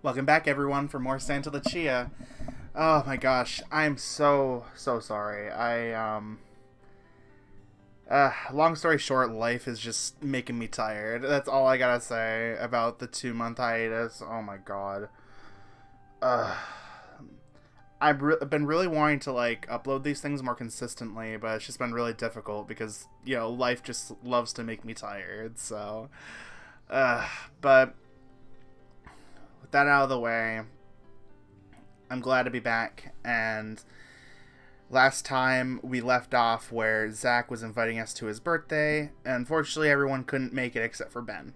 Welcome back, everyone, for more Santa Lucia. Oh my gosh, I'm so sorry. Long story short, life is just making me tired. That's all I gotta say about the 2 month hiatus. Oh my god. Uh, I've been really wanting to like upload these things more consistently, but it's just been really difficult because life just loves to make me tired. So, uh, but with that out of the way, I'm glad to be back. And last time we left off where Zach was inviting us to his birthday. Unfortunately, everyone couldn't make it except for Ben.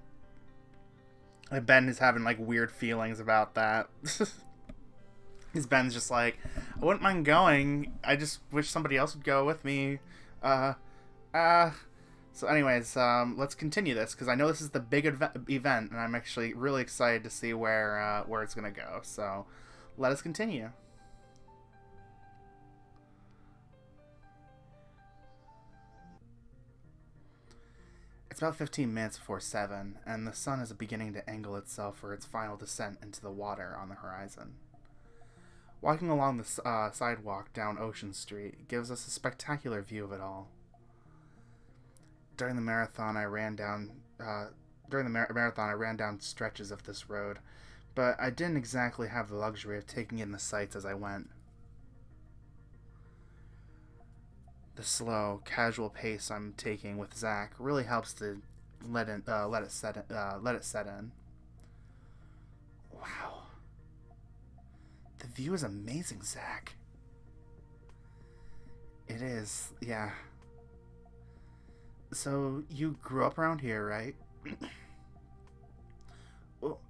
And Ben is having like weird feelings about that. Because Ben's just like, I wouldn't mind going. I just wish somebody else would go with me. Uh, uh. So, anyways, let's continue this because I know this is the big event, and I'm actually really excited to see where it's gonna go. So, let us continue. It's about 15 minutes before 7, and the sun is beginning to angle itself for its final descent into the water on the horizon. Walking along the sidewalk down Ocean Street gives us a spectacular view of it all. During the marathon, I ran down. Marathon, I ran down stretches of this road, but I didn't exactly have the luxury of taking in the sights as I went. The slow, casual pace I'm taking with Zach really helps to let it set in. Wow, the view is amazing, Zach. It is, yeah. So you grew up around here, right?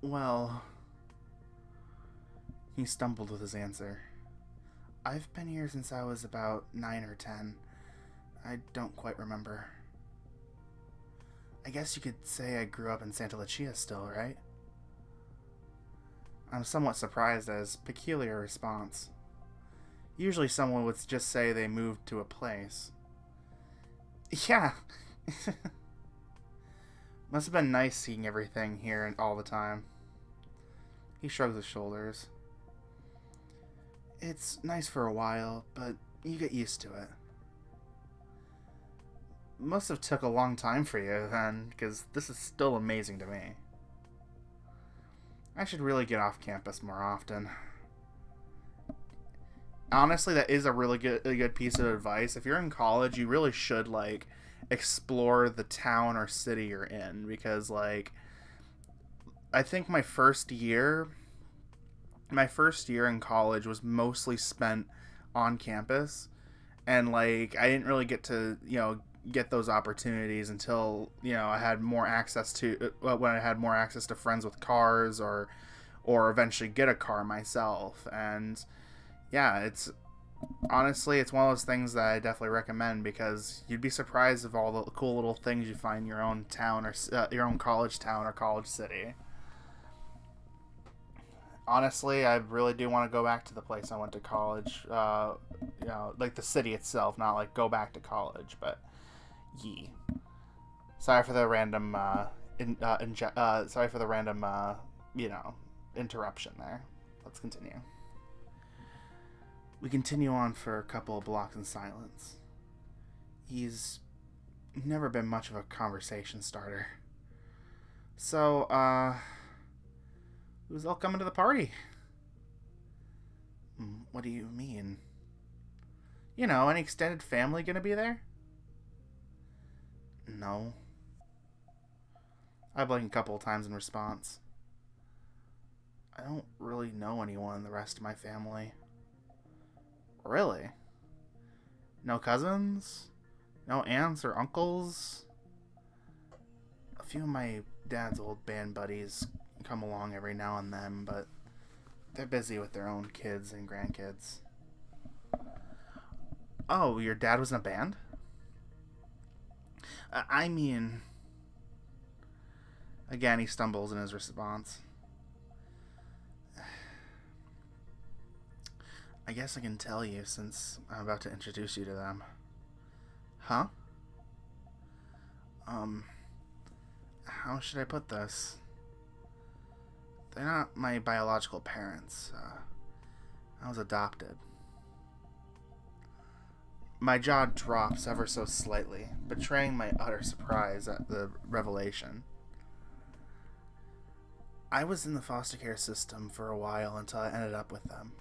Well, he stumbled with his answer. I've been here since I was about 9 or 10. I don't quite remember. I guess you could say I grew up in Santa Lucia still, right? I'm somewhat surprised at his peculiar response. Usually someone would just say they moved to a place. Yeah. Must have been nice seeing everything here all the time. He shrugs his shoulders. It's nice for a while, but you get used to it. Must have took a long time for you then, because this is still amazing to me. I should really get off campus more often. Honestly, that is a good piece of advice. If you're in college, you really should like explore the town or city you're in, because like I think my first year in college was mostly spent on campus, and like I didn't really get to get those opportunities until I had more access to when I had more access to friends with cars, or eventually get a car myself. And yeah, it's honestly, it's one of those things that I definitely recommend, because you'd be surprised of all the cool little things you find in your own town, or your own college town or college city. Honestly, I really do want to go back to the place I went to college. Like the city itself, not like go back to college, but yee. Sorry for the random, sorry for the random, interruption there. Let's continue. We continue on for a couple of blocks in silence. He's never been much of a conversation starter. So, who's all coming to the party? What do you mean? Any extended family gonna be there? No. I blinked a couple of times in response. I don't really know anyone in the rest of my family. Really? No cousins? No aunts or uncles? A few of my dad's old band buddies come along every now and then, but they're busy with their own kids and grandkids. Oh, your dad was in a band? I mean... Again, he stumbles in his response. I guess I can tell you since I'm about to introduce you to them. Huh? How should I put this? They're not my biological parents. I was adopted. My jaw drops ever so slightly, betraying my utter surprise at the revelation. I was in the foster care system for a while until I ended up with them.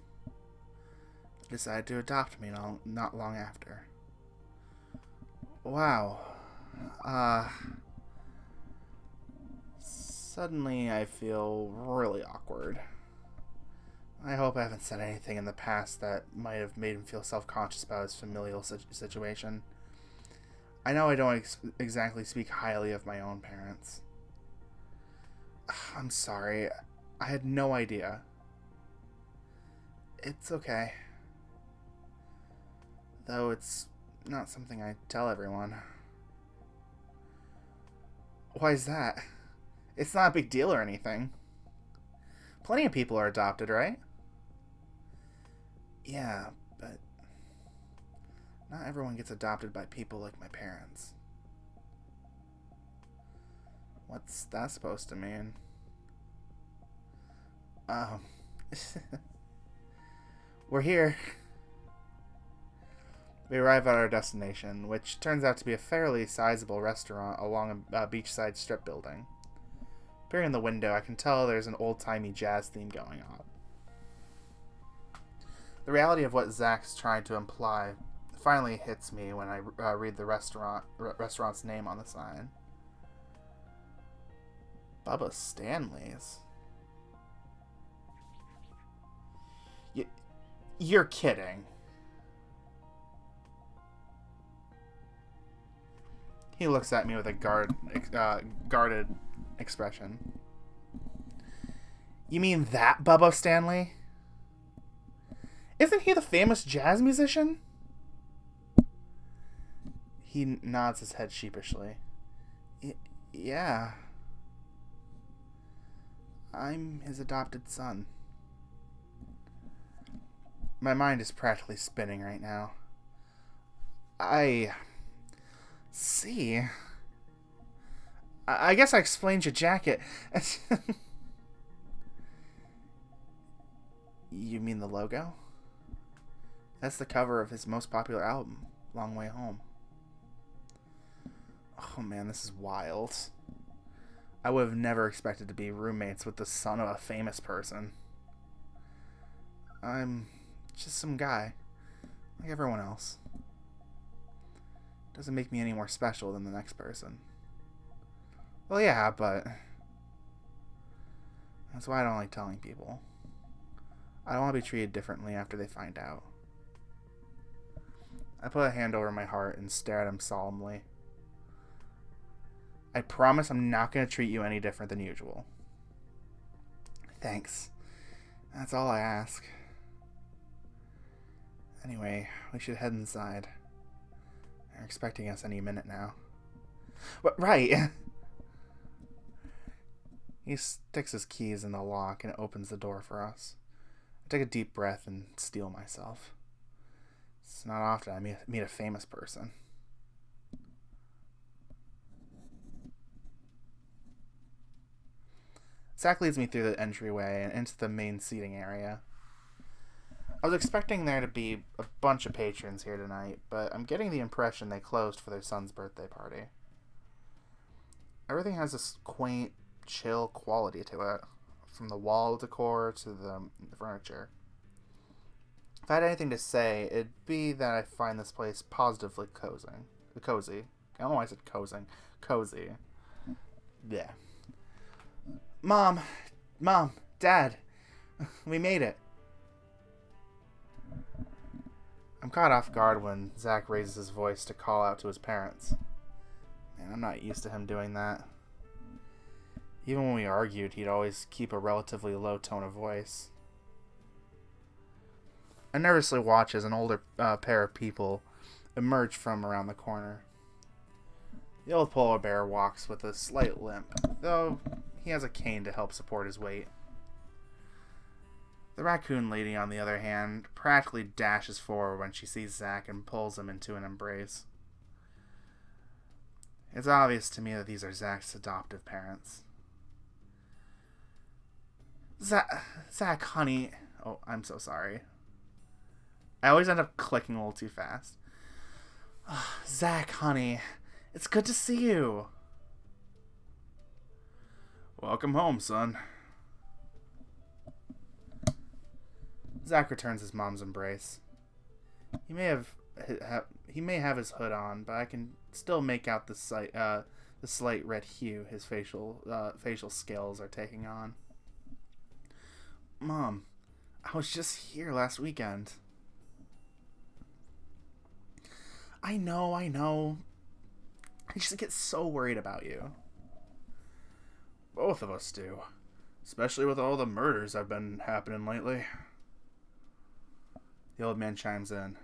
They decided to adopt me not long after. Wow. Suddenly I feel really awkward. I hope I haven't said anything in the past that might have made him feel self-conscious about his familial situation. I know I don't exactly speak highly of my own parents. I'm sorry. I had no idea. It's okay. Though it's not something I tell everyone. Why is that? It's not a big deal or anything. Plenty of people are adopted, right? Yeah, but not everyone gets adopted by people like my parents. What's that supposed to mean? We're here. We arrive at our destination, which turns out to be a fairly sizable restaurant along a beachside strip building. Peering in the window, I can tell there's an old-timey jazz theme going on. The reality of what Zach's trying to imply finally hits me when I read the restaurant's name on the sign. Bubba Stanley's. You're kidding. He looks at me with a guarded expression. You mean that Bubba Stanley? Isn't he the famous jazz musician? He nods his head sheepishly. Yeah. I'm his adopted son. My mind is practically spinning right now. I see. I guess I explained your jacket. You mean the logo? That's the cover of his most popular album, Long Way Home. Oh man, this is wild. I would have never expected to be roommates with the son of a famous person. I'm just some guy, like everyone else. Doesn't make me any more special than the next person. Well, yeah, but that's why I don't like telling people. I don't want to be treated differently after they find out. I put a hand over my heart and stare at him solemnly. I promise I'm not going to treat you any different than usual. Thanks. That's all I ask. Anyway, we should head inside. They're expecting us any minute now. Right! He sticks his keys in the lock and opens the door for us. I take a deep breath and steel myself. It's not often I meet a famous person. Zach leads me through the entryway and into the main seating area. I was expecting there to be a bunch of patrons here tonight, but I'm getting the impression they closed for their son's birthday party. Everything has this quaint, chill quality to it, from the wall decor to the furniture. If I had anything to say, it'd be that I find this place positively cozy. I don't know why I said cozy. Yeah. Mom, Dad, we made it. I'm caught off guard when Zach raises his voice to call out to his parents. Man, I'm not used to him doing that. Even when we argued, he'd always keep a relatively low tone of voice. I nervously watch as an older pair of people emerge from around the corner. The old polar bear walks with a slight limp, though he has a cane to help support his weight. The raccoon lady, on the other hand, practically dashes forward when she sees Zach and pulls him into an embrace. It's obvious to me that these are Zach's adoptive parents. Zach, honey. Oh, I'm so sorry. I always end up clicking a little too fast. Zach, honey. It's good to see you. Welcome home, son. Zach returns his mom's embrace. He may have his hood on, but I can still make out the slight red hue his facial scales are taking on. Mom, I was just here last weekend. I know. I just get so worried about you. Both of us do. Especially with all the murders that have been happening lately. The old man chimes in.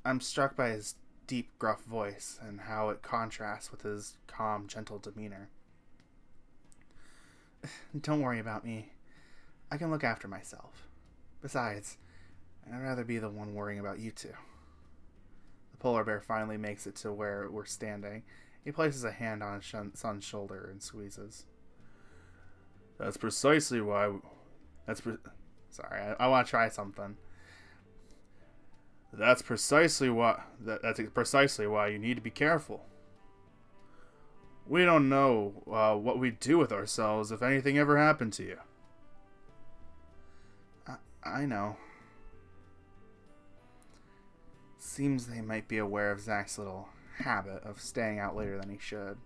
I'm struck by his deep, gruff voice and how it contrasts with his calm, gentle demeanor. Don't worry about me. I can look after myself. Besides, I'd rather be the one worrying about you two. The polar bear finally makes it to where we're standing. He places a hand on his son's shoulder and squeezes. That's precisely why... Sorry, I want to try something. That's precisely why you need to be careful. We don't know what we'd do with ourselves if anything ever happened to you. I know. Seems they might be aware of Zach's little habit of staying out later than he should.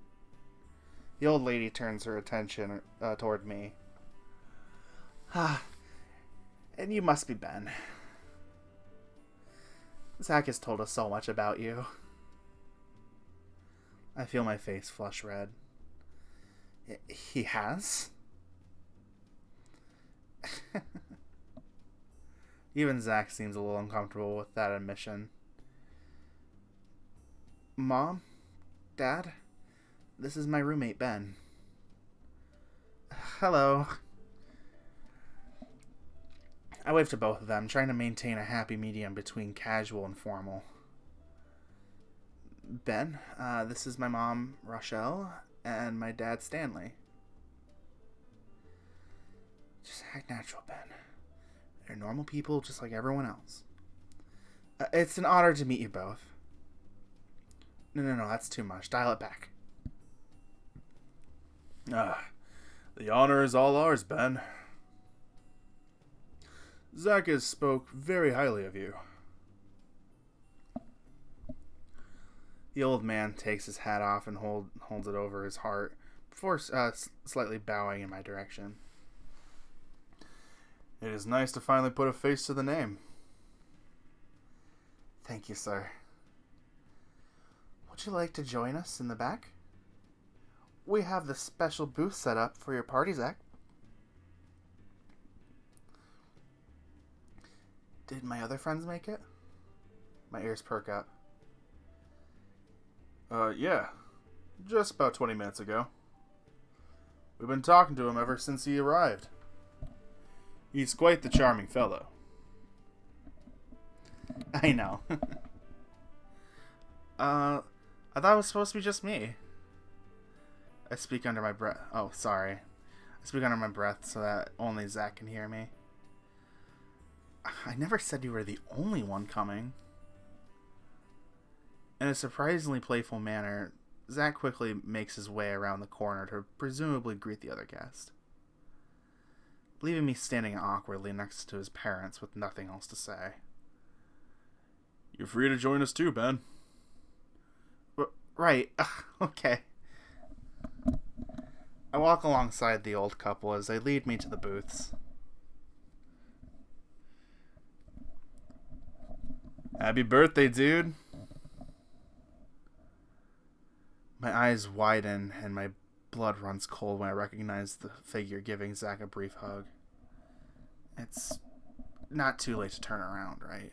The old lady turns her attention toward me. And you must be Ben. Zach has told us so much about you. I feel my face flush red. He has? Even Zach seems a little uncomfortable with that admission. Mom? Dad? This is my roommate, Ben. Hello. I wave to both of them, trying to maintain a happy medium between casual and formal. Ben, this is my mom, Rochelle, and my dad, Stanley. Just act natural, Ben. They're normal people just like everyone else. It's an honor to meet you both. No, that's too much. Dial it back. The honor is all ours, Ben. Zach has spoke very highly of you. The old man takes his hat off and holds it over his heart before slightly bowing in my direction. It is nice to finally put a face to the name. Thank you, sir. Would you like to join us in the back? We have the special booth set up for your party, Zach. Did my other friends make it? My ears perk up. Yeah. Just about 20 minutes ago. We've been talking to him ever since he arrived. He's quite the charming fellow. I know. I thought it was supposed to be just me. I speak under my breath. Oh, sorry. I speak under my breath so that only Zach can hear me. I never said you were the only one coming. In a surprisingly playful manner, Zach quickly makes his way around the corner to presumably greet the other guest, leaving me standing awkwardly next to his parents with nothing else to say. You're free to join us too, Ben. Right. Okay. I walk alongside the old couple as they lead me to the booths. Happy birthday, dude. My eyes widen and my blood runs cold when I recognize the figure giving Zach a brief hug. It's not too late to turn around, right?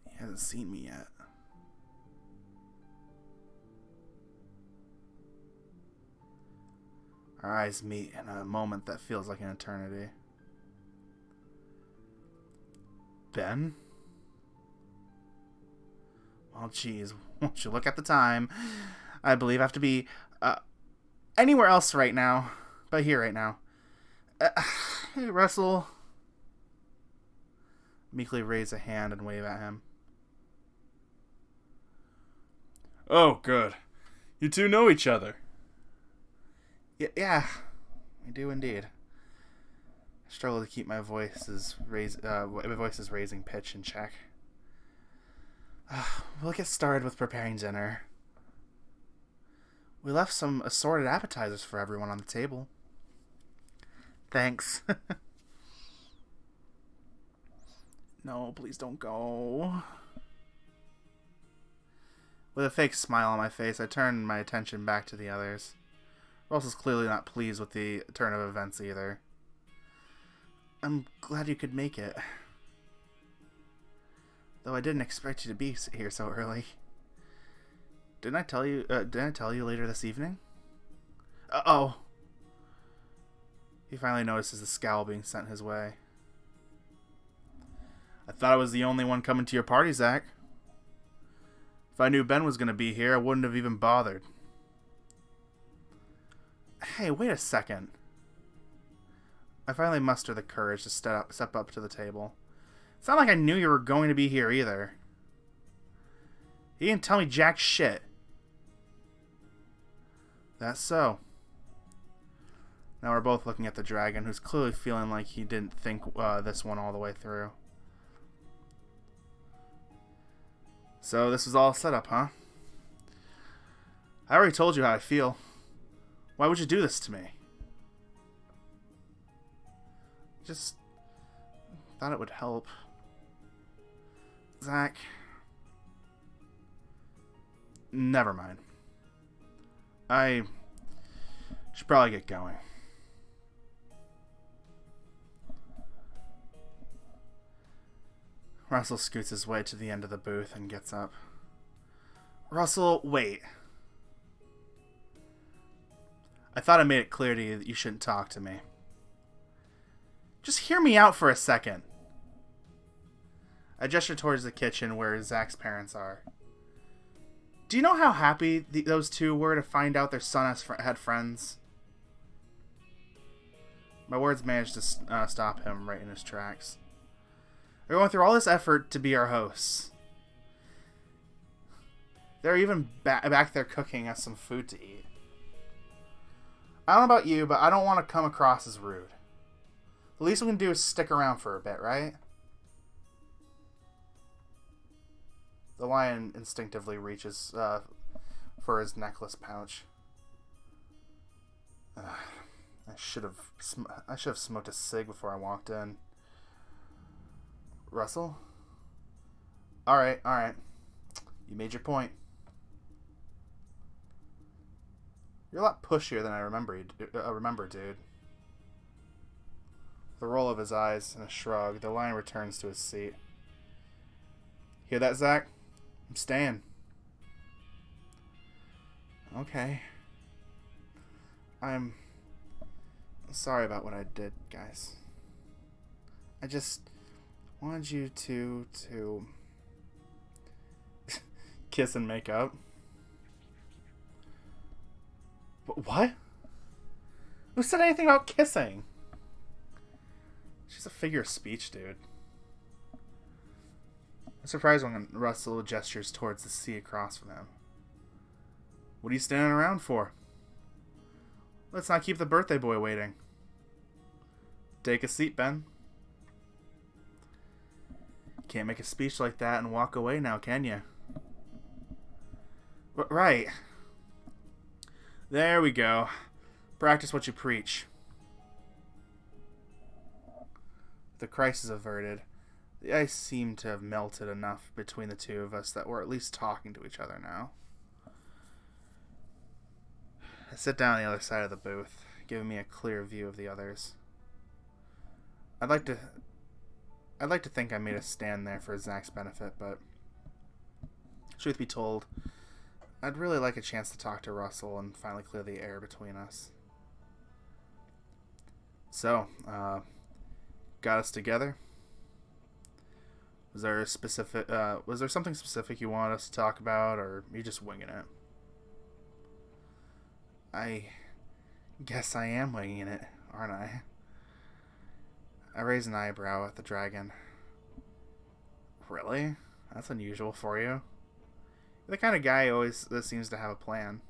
He hasn't seen me yet. Our eyes meet in a moment that feels like an eternity. Ben? Well, geez, won't you look at the time? I believe I have to be anywhere else right now, but here right now. Hey, Russell. Meekly raise a hand and wave at him. Oh, good. You two know each other. Yeah, we do indeed. I struggle to keep my voice's raising pitch in check. We'll get started with preparing dinner. We left some assorted appetizers for everyone on the table. Thanks. No, please don't go. With a fake smile on my face, I turn my attention back to the others. Russell's clearly not pleased with the turn of events either. I'm glad you could make it. Though I didn't expect you to be here so early. Didn't I tell you later this evening? Uh-oh. He finally notices the scowl being sent his way. I thought I was the only one coming to your party, Zach. If I knew Ben was going to be here, I wouldn't have even bothered. Hey, wait a second. I finally muster the courage to step up to the table. It's not like I knew you were going to be here either. You didn't tell me jack shit. That's so. Now we're both looking at the dragon, who's clearly feeling like he didn't think this one all the way through. So this was all set up, huh? I already told you how I feel. Why would you do this to me? Just thought it would help. Zach. Never mind. I should probably get going. Russell scoots his way to the end of the booth and gets up. Russell, wait. I thought I made it clear to you that you shouldn't talk to me. Just hear me out for a second. I gesture towards the kitchen where Zach's parents are. Do you know how happy those two were to find out their son had friends? My words managed to stop him right in his tracks. They're going through all this effort to be our hosts. They're even back there cooking us some food to eat. I don't know about you, but I don't want to come across as rude. The least we can do is stick around for a bit, right? The lion instinctively reaches for his necklace pouch. I should have smoked a cig before I walked in. Russell? Alright. You made your point. You're a lot pushier than I remember, dude. With a roll of his eyes and a shrug, the lion returns to his seat. Hear that, Zach? I'm staying. Okay. I'm sorry about what I did, guys. I just wanted you to kiss and make up. What? Who said anything about kissing? She's a figure of speech, dude. I'm surprised when Russell gestures towards the sea across from him. What are you standing around for? Let's not keep the birthday boy waiting. Take a seat, Ben. Can't make a speech like that and walk away now, can you? Right. There we go. Practice what you preach. The crisis averted. The ice seemed to have melted enough between the two of us that we're at least talking to each other now. I sit down on the other side of the booth, giving me a clear view of the others. I'd like to think I made a stand there for Zach's benefit, but truth be told, I'd really like a chance to talk to Russell and finally clear the air between us. So, got us together? Was there something specific you wanted us to talk about, or are you just winging it? I guess I am winging it, aren't I? I raise an eyebrow at the dragon. Really? That's unusual for you. You're the kind of guy that seems to have a plan.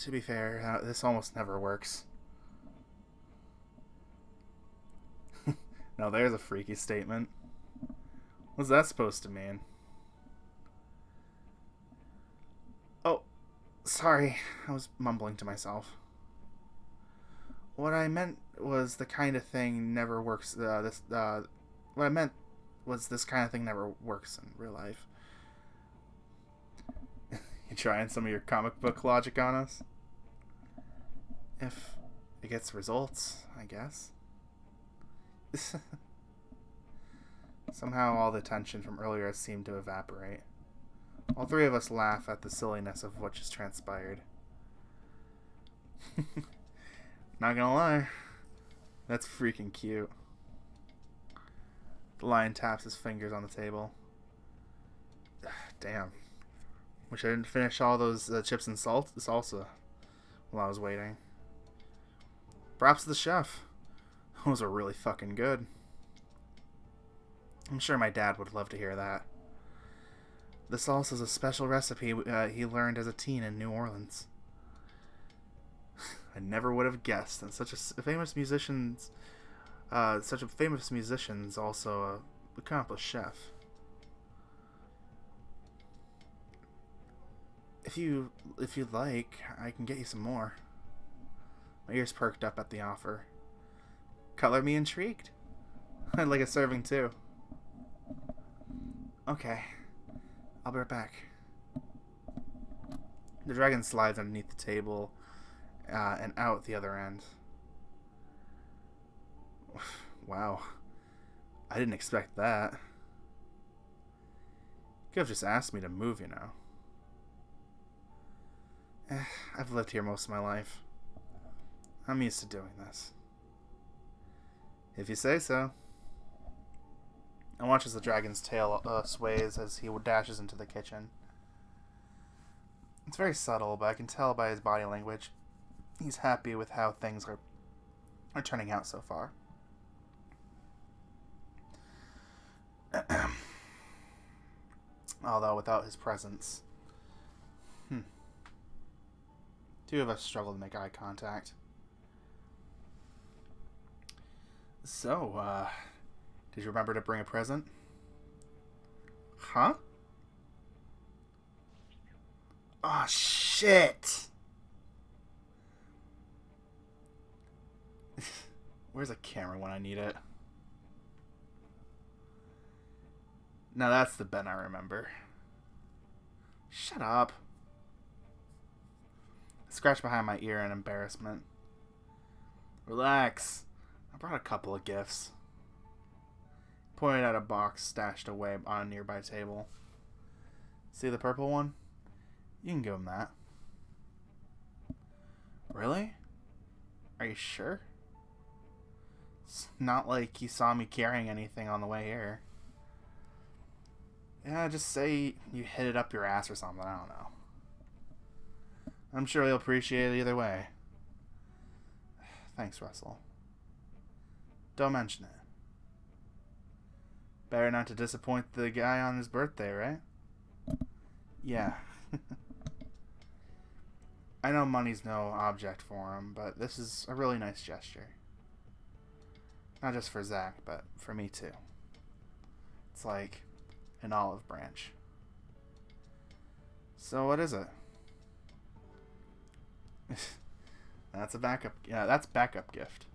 To be fair, this almost never works. Now there's a freaky statement. What's that supposed to mean? Oh, sorry. I was mumbling to myself. What I meant was the kind of thing never works. What I meant was this kind of thing never works in real life. You trying some of your comic book logic on us? If it gets results, I guess. Somehow all the tension from earlier has seemed to evaporate. All three of us laugh at the silliness of what just transpired. Not gonna lie, that's freaking cute. The lion taps his fingers on the table. Damn. Wish I didn't finish all those chips and salsa while I was waiting. Props to the chef. Those are really fucking good. I'm sure my dad would love to hear that. The salsa is a special recipe he learned as a teen in New Orleans. I never would have guessed that such a famous musician's also a accomplished chef. If you'd like, I can get you some more. My ears perked up at the offer. Color me intrigued. I'd like a serving too. Okay. I'll be right back. The dragon slides underneath the table and out the other end. Wow. I didn't expect that. You could have just asked me to move, you know. I've lived here most of my life. I'm used to doing this. If you say so. I watch as the dragon's tail sways as he dashes into the kitchen. It's very subtle, but I can tell by his body language he's happy with how things are turning out so far. Although without his presence, two of us struggle to make eye contact. So, did you remember to bring a present? Huh? Oh, shit! Where's a camera when I need it? Now that's the Ben I remember. Shut up. I scratched behind my ear in embarrassment. Relax. I brought a couple of gifts. Pointed at a box stashed away on a nearby table. See the purple one? You can give him that. Really? Are you sure? It's not like he saw me carrying anything on the way here. Yeah, just say you hit it up your ass or something. I don't know. I'm sure he'll appreciate it either way. Thanks, Russell. Don't mention it. Better not to disappoint the guy on his birthday, right? Yeah. I know money's no object for him, but this is a really nice gesture. Not just for Zach, but for me too. It's like an olive branch. So what is it? That's a backup. Yeah, that's backup gift.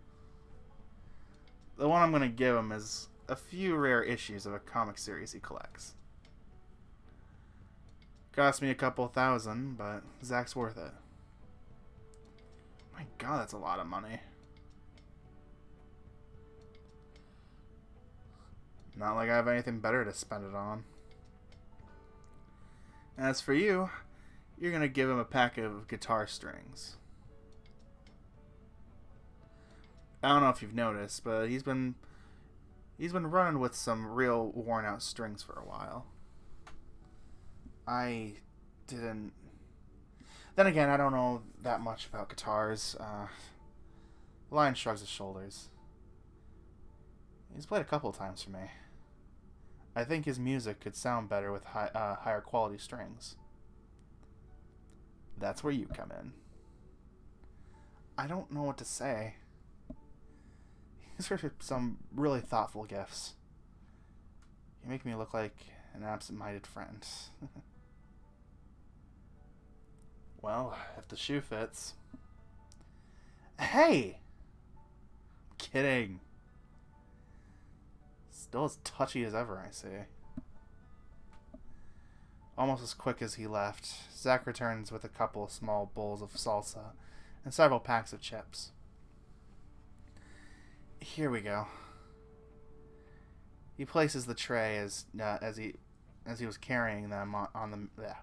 The one I'm gonna give him is a few rare issues of a comic series he collects. Cost me a couple $1,000, but Zach's worth it. My God, that's a lot of money. Not like I have anything better to spend it on. As for you, you're gonna give him a pack of guitar strings. I don't know if you've noticed, but he's been running with some real worn out strings for a while. I didn't. Then again, I don't know that much about guitars. Lion shrugs his shoulders. He's played a couple times for me. I think his music could sound better with higher quality strings. That's where you come in. I don't know what to say. These are some really thoughtful gifts. You make me look like an absent-minded friend. Well, if the shoe fits. Hey! I'm kidding. Still as touchy as ever, I see. Almost as quick as he left, Zach returns with a couple of small bowls of salsa and several packs of chips. Here we go. He places the tray as he was carrying them on the. Yeah.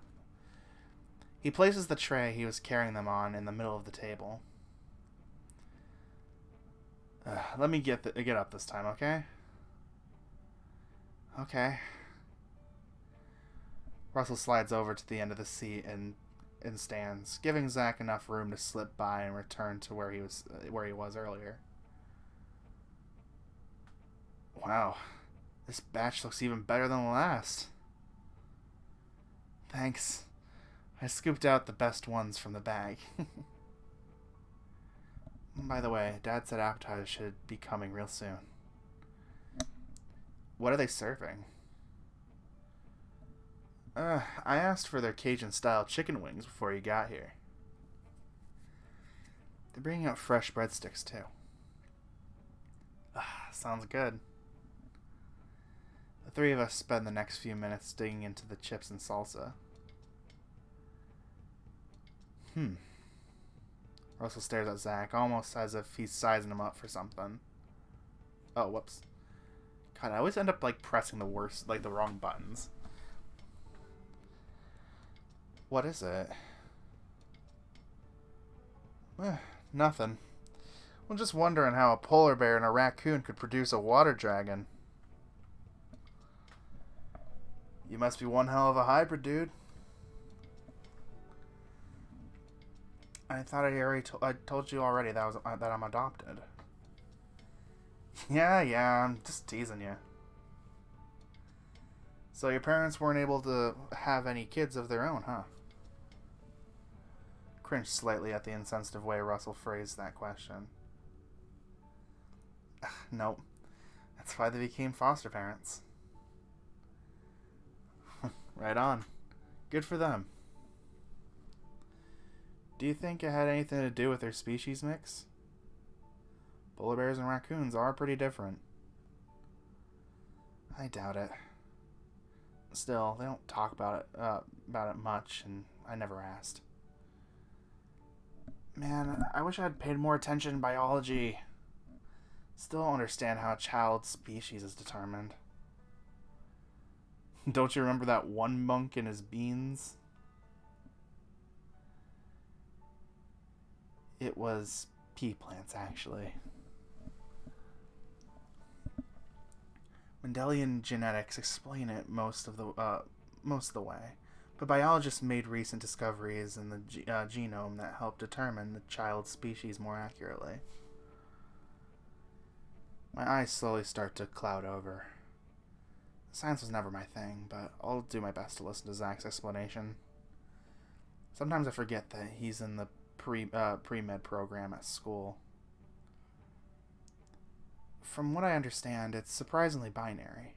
He places the tray he was carrying them on in the middle of the table. Let me get up this time, okay? Okay. Russell slides over to the end of the seat and stands, giving Zach enough room to slip by and return to where he was earlier. Wow, this batch looks even better than the last. Thanks. I scooped out the best ones from the bag. By the way, Dad said appetizers should be coming real soon. What are they serving? I asked for their Cajun-style chicken wings before you got here. They're bringing out fresh breadsticks, too. Sounds good. The three of us spend the next few minutes digging into the chips and salsa. Russell stares at Zach, almost as if he's sizing him up for something. Oh, whoops. God, I always end up, pressing the wrong buttons. What is it? Nothing. I'm just wondering how a polar bear and a raccoon could produce a water dragon. You must be one hell of a hybrid, dude. I thought I told you already that I'm adopted. Yeah, I'm just teasing you. So your parents weren't able to have any kids of their own, huh? Cringed slightly at the insensitive way Russell phrased that question. Nope. That's why they became foster parents. Right on. Good for them. Do you think it had anything to do with their species mix? Polar bears and raccoons are pretty different. I doubt it. Still, they don't talk about it much, and I never asked. Man, I wish I had paid more attention in biology. Still don't understand how a child's species is determined. Don't you remember that one monk and his beans? It was pea plants, actually. Mendelian genetics explain it most of the way, but biologists made recent discoveries in the genome that help determine the child's species more accurately. My eyes slowly start to cloud over. Science was never my thing, but I'll do my best to listen to Zach's explanation. Sometimes I forget that he's in the pre-med program at school. From what I understand, it's surprisingly binary.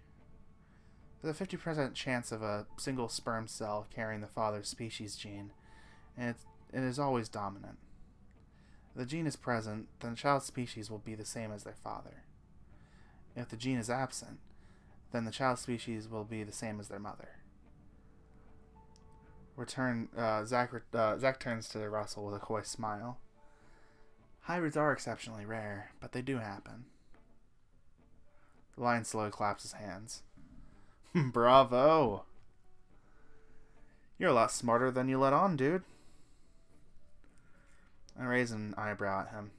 There's a 50% chance of a single sperm cell carrying the father's species gene, and it is always dominant. If the gene is present, then the child's species will be the same as their father. If the gene is absent, then the child's species will be the same as their mother. Zach turns to Russell with a coy smile. Hybrids are exceptionally rare, but they do happen. The lion slowly claps his hands. Bravo! You're a lot smarter than you let on, dude. I raise an eyebrow at him.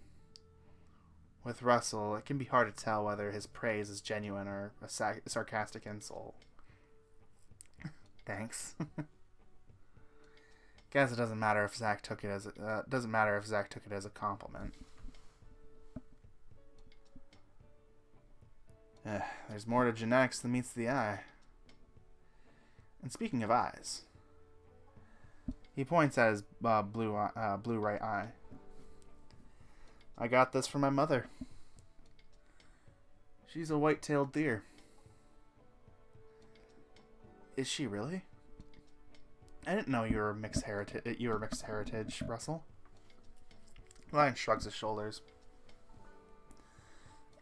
With Russell, it can be hard to tell whether his praise is genuine or a sarcastic insult. Thanks. Guess it doesn't matter if Zach took it as a compliment. There's more to genetics than meets the eye. And speaking of eyes, he points at his blue right eye. I got this from my mother. She's a white-tailed deer. Is she really? I didn't know you were mixed heritage, Russell. Lion shrugs his shoulders.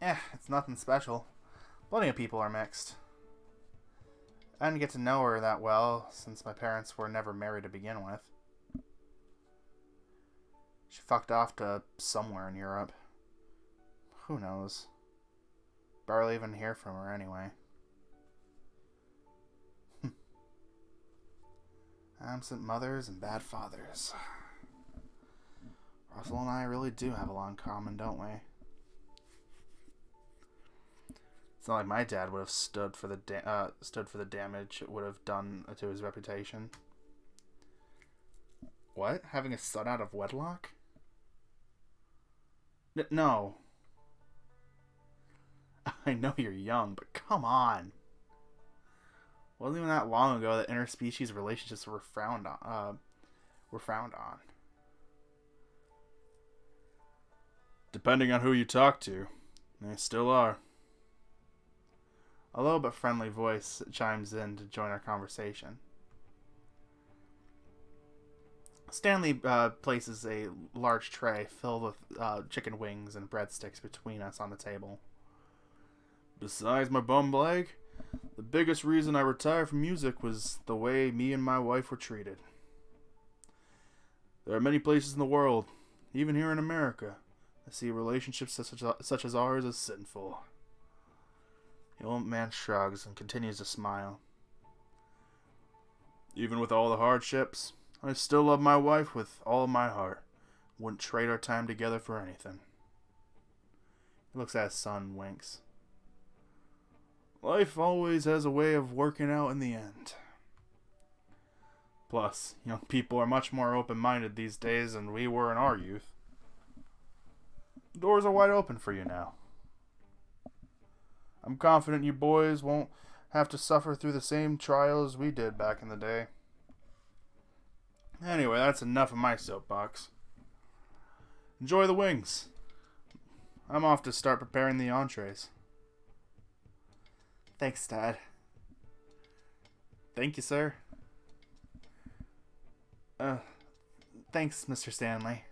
It's nothing special. Plenty of people are mixed. I didn't get to know her that well, since my parents were never married to begin with. She fucked off to somewhere in Europe. Who knows? Barely even hear from her anyway. Absent mothers and bad fathers. Russell and I really do have a lot in common, don't we? It's not like my dad would have stood for the damage it would have done to his reputation. What? Having a son out of wedlock? No. I know you're young, but come on. Wasn't even that long ago that interspecies relationships were frowned on. Depending on who you talk to, they still are. A low but friendly voice chimes in to join our conversation. Stanley places a large tray filled with chicken wings and breadsticks between us on the table. Besides my bum leg, the biggest reason I retired from music was the way me and my wife were treated. There are many places in the world, even here in America, that see relationships such as ours as sinful. The old man shrugs and continues to smile. Even with all the hardships, I still love my wife with all of my heart. Wouldn't trade our time together for anything. He looks at his son and winks. Life always has a way of working out in the end. Plus, young people are much more open-minded these days than we were in our youth. The doors are wide open for you now. I'm confident you boys won't have to suffer through the same trials we did back in the day. Anyway, that's enough of my soapbox. Enjoy the wings. I'm off to start preparing the entrees. Thanks, Dad. Thank you, sir. Thanks, Mr. Stanley.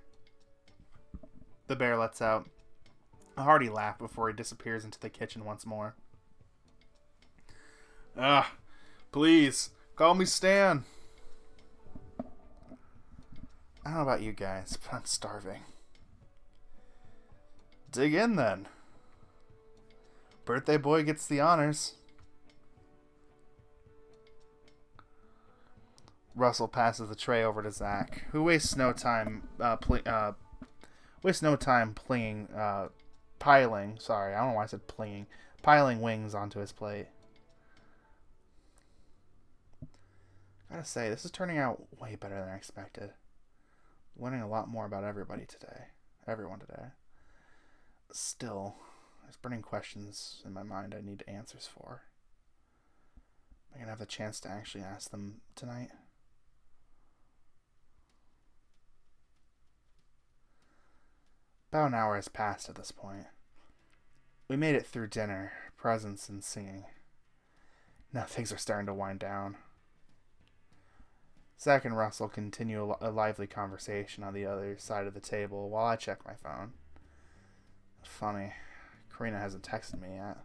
The bear lets out a hearty laugh before he disappears into the kitchen once more. Please, call me Stan. I don't know about you guys, but I'm starving. Dig in, then. Birthday boy gets the honors. Russell passes the tray over to Zach, who wastes no time piling. Sorry, I don't know why I said plinging. Piling wings onto his plate. I gotta say, this is turning out way better than I expected. Learning a lot more about everyone today. Still, there's burning questions in my mind I need answers for. Am I gonna have the chance to actually ask them tonight? About an hour has passed at this point. We made it through dinner, presents, and singing. Now things are starting to wind down. Zach and Russell continue a lively conversation on the other side of the table while I check my phone. Funny, Karina hasn't texted me yet.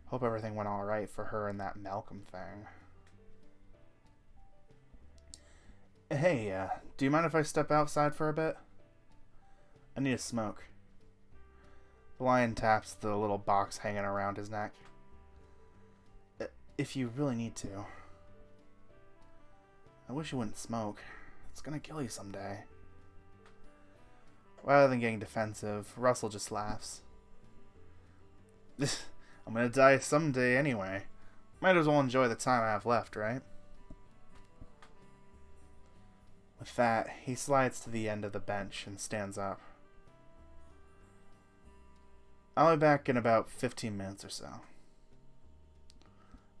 Hope everything went alright for her and that Malcolm thing. Hey, do you mind if I step outside for a bit? I need a smoke. The lion taps the little box hanging around his neck. If you really need to. I wish you wouldn't smoke. It's gonna kill you someday. Rather than getting defensive, Russell just laughs. I'm gonna die someday anyway. Might as well enjoy the time I have left, right? With that, he slides to the end of the bench and stands up. I'll be back in about 15 minutes or so.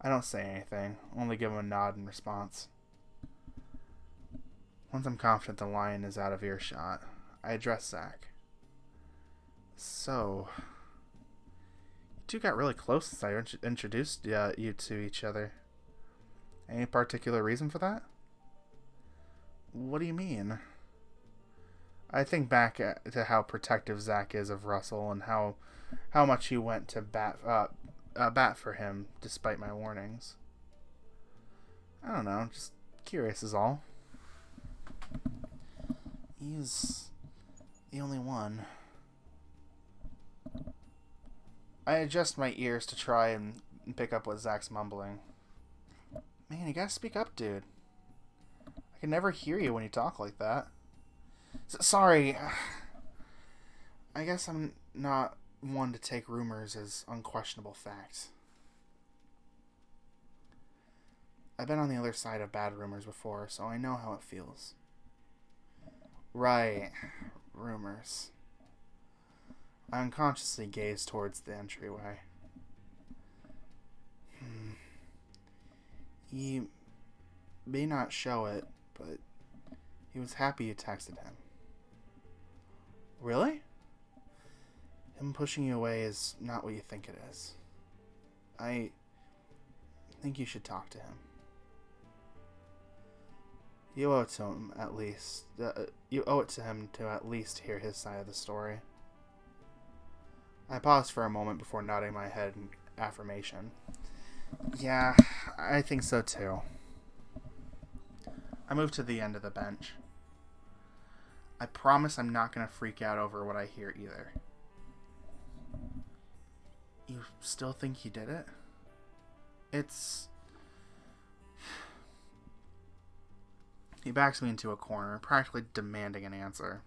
I don't say anything, only give him a nod in response. Once I'm confident the lion is out of earshot, I address Zach. So, you two got really close since I introduced you to each other. Any particular reason for that? What do you mean? I think back to how protective Zach is of Russell and how much he went to bat for him despite my warnings. I don't know, just curious is all. He's the only one. I adjust my ears to try and pick up what Zach's mumbling. Man, you gotta speak up, dude. I can never hear you when you talk like that. Sorry. I guess I'm not one to take rumors as unquestionable facts. I've been on the other side of bad rumors before, so I know how it feels. Right. Rumors. I unconsciously gaze towards the entryway. He may not show it, but he was happy you texted him. Really? Him pushing you away is not what you think it is. I think you should talk to him. You owe it to him at least. You owe it to him to at least hear his side of the story. I paused for a moment before nodding my head in affirmation. Yeah, I think so too. I moved to the end of the bench. I promise I'm not going to freak out over what I hear either. You still think he did it? He backs me into a corner, practically demanding an answer.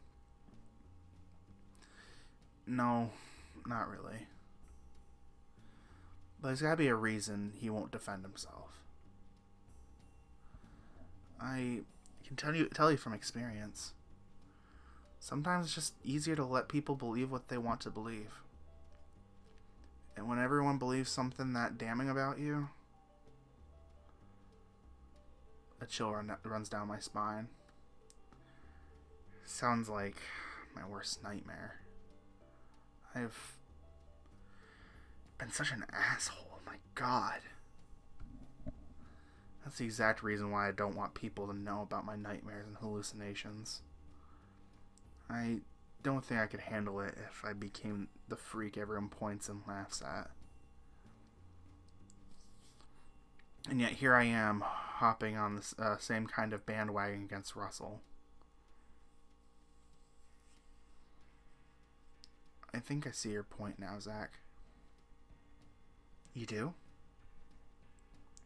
No, not really. But there's gotta be a reason he won't defend himself. I can tell you from experience. Sometimes it's just easier to let people believe what they want to believe. And when everyone believes something that damning about you, a chill runs down my spine. Sounds like my worst nightmare. I've been such an asshole. My God. That's the exact reason why I don't want people to know about my nightmares and hallucinations. I don't think I could handle it if I became the freak everyone points and laughs at. And yet here I am, hopping on this same kind of bandwagon against Russell. I think I see your point now, Zach. You do?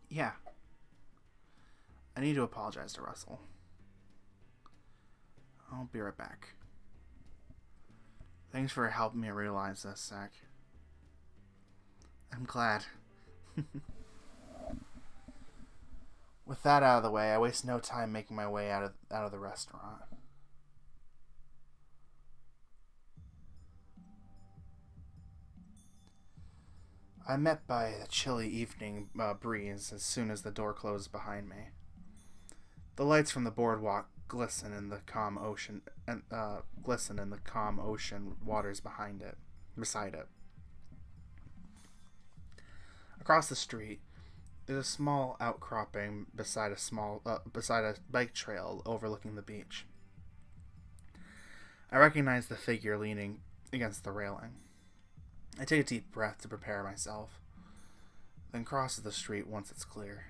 Yeah. I need to apologize to Russell. I'll be right back. Thanks for helping me realize this, Zach. I'm glad. With that out of the way, I waste no time making my way out of the restaurant. I'm met by the chilly evening breeze as soon as the door closed behind me. The lights from the boardwalk glisten in the calm ocean waters beside it. Across the street, there's a small outcropping beside a bike trail overlooking the beach. I recognize the figure leaning against the railing. I take a deep breath to prepare myself, then cross the street once it's clear.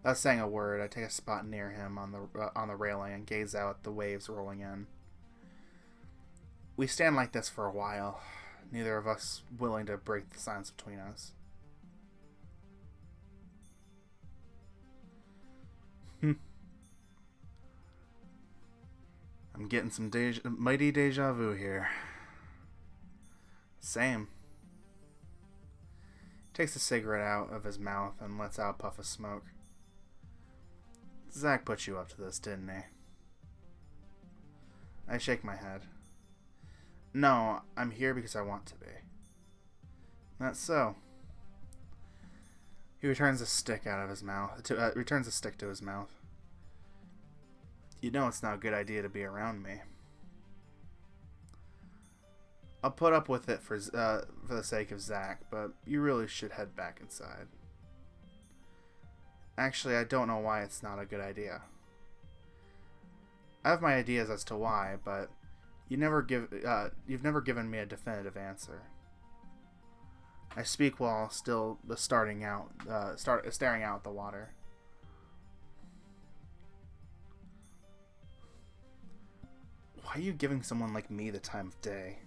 Without saying a word, I take a spot near him on the railing and gaze out at the waves rolling in. We stand like this for a while, neither of us willing to break the silence between us. I'm getting some mighty deja vu here. Same. Takes a cigarette out of his mouth and lets out a puff of smoke. Zach put you up to this, didn't he? I shake my head. No, I'm here because I want to be. That's so. He returns a stick out of his mouth. Returns a stick to his mouth. You know it's not a good idea to be around me. I'll put up with it for the sake of Zach, but you really should head back inside. Actually, I don't know why it's not a good idea. I have my ideas as to why, but you've never given me a definitive answer. I speak while still staring out at the water. Why are you giving someone like me the time of day?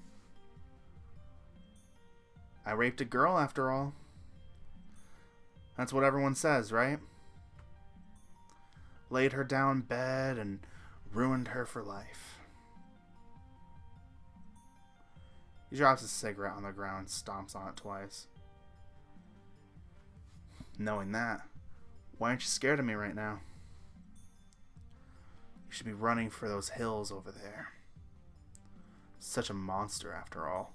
I raped a girl, after all. That's what everyone says, right? Laid her down in bed and ruined her for life. He drops his cigarette on the ground and stomps on it twice. Knowing that, why aren't you scared of me right now? You should be running for those hills over there. Such a monster, after all.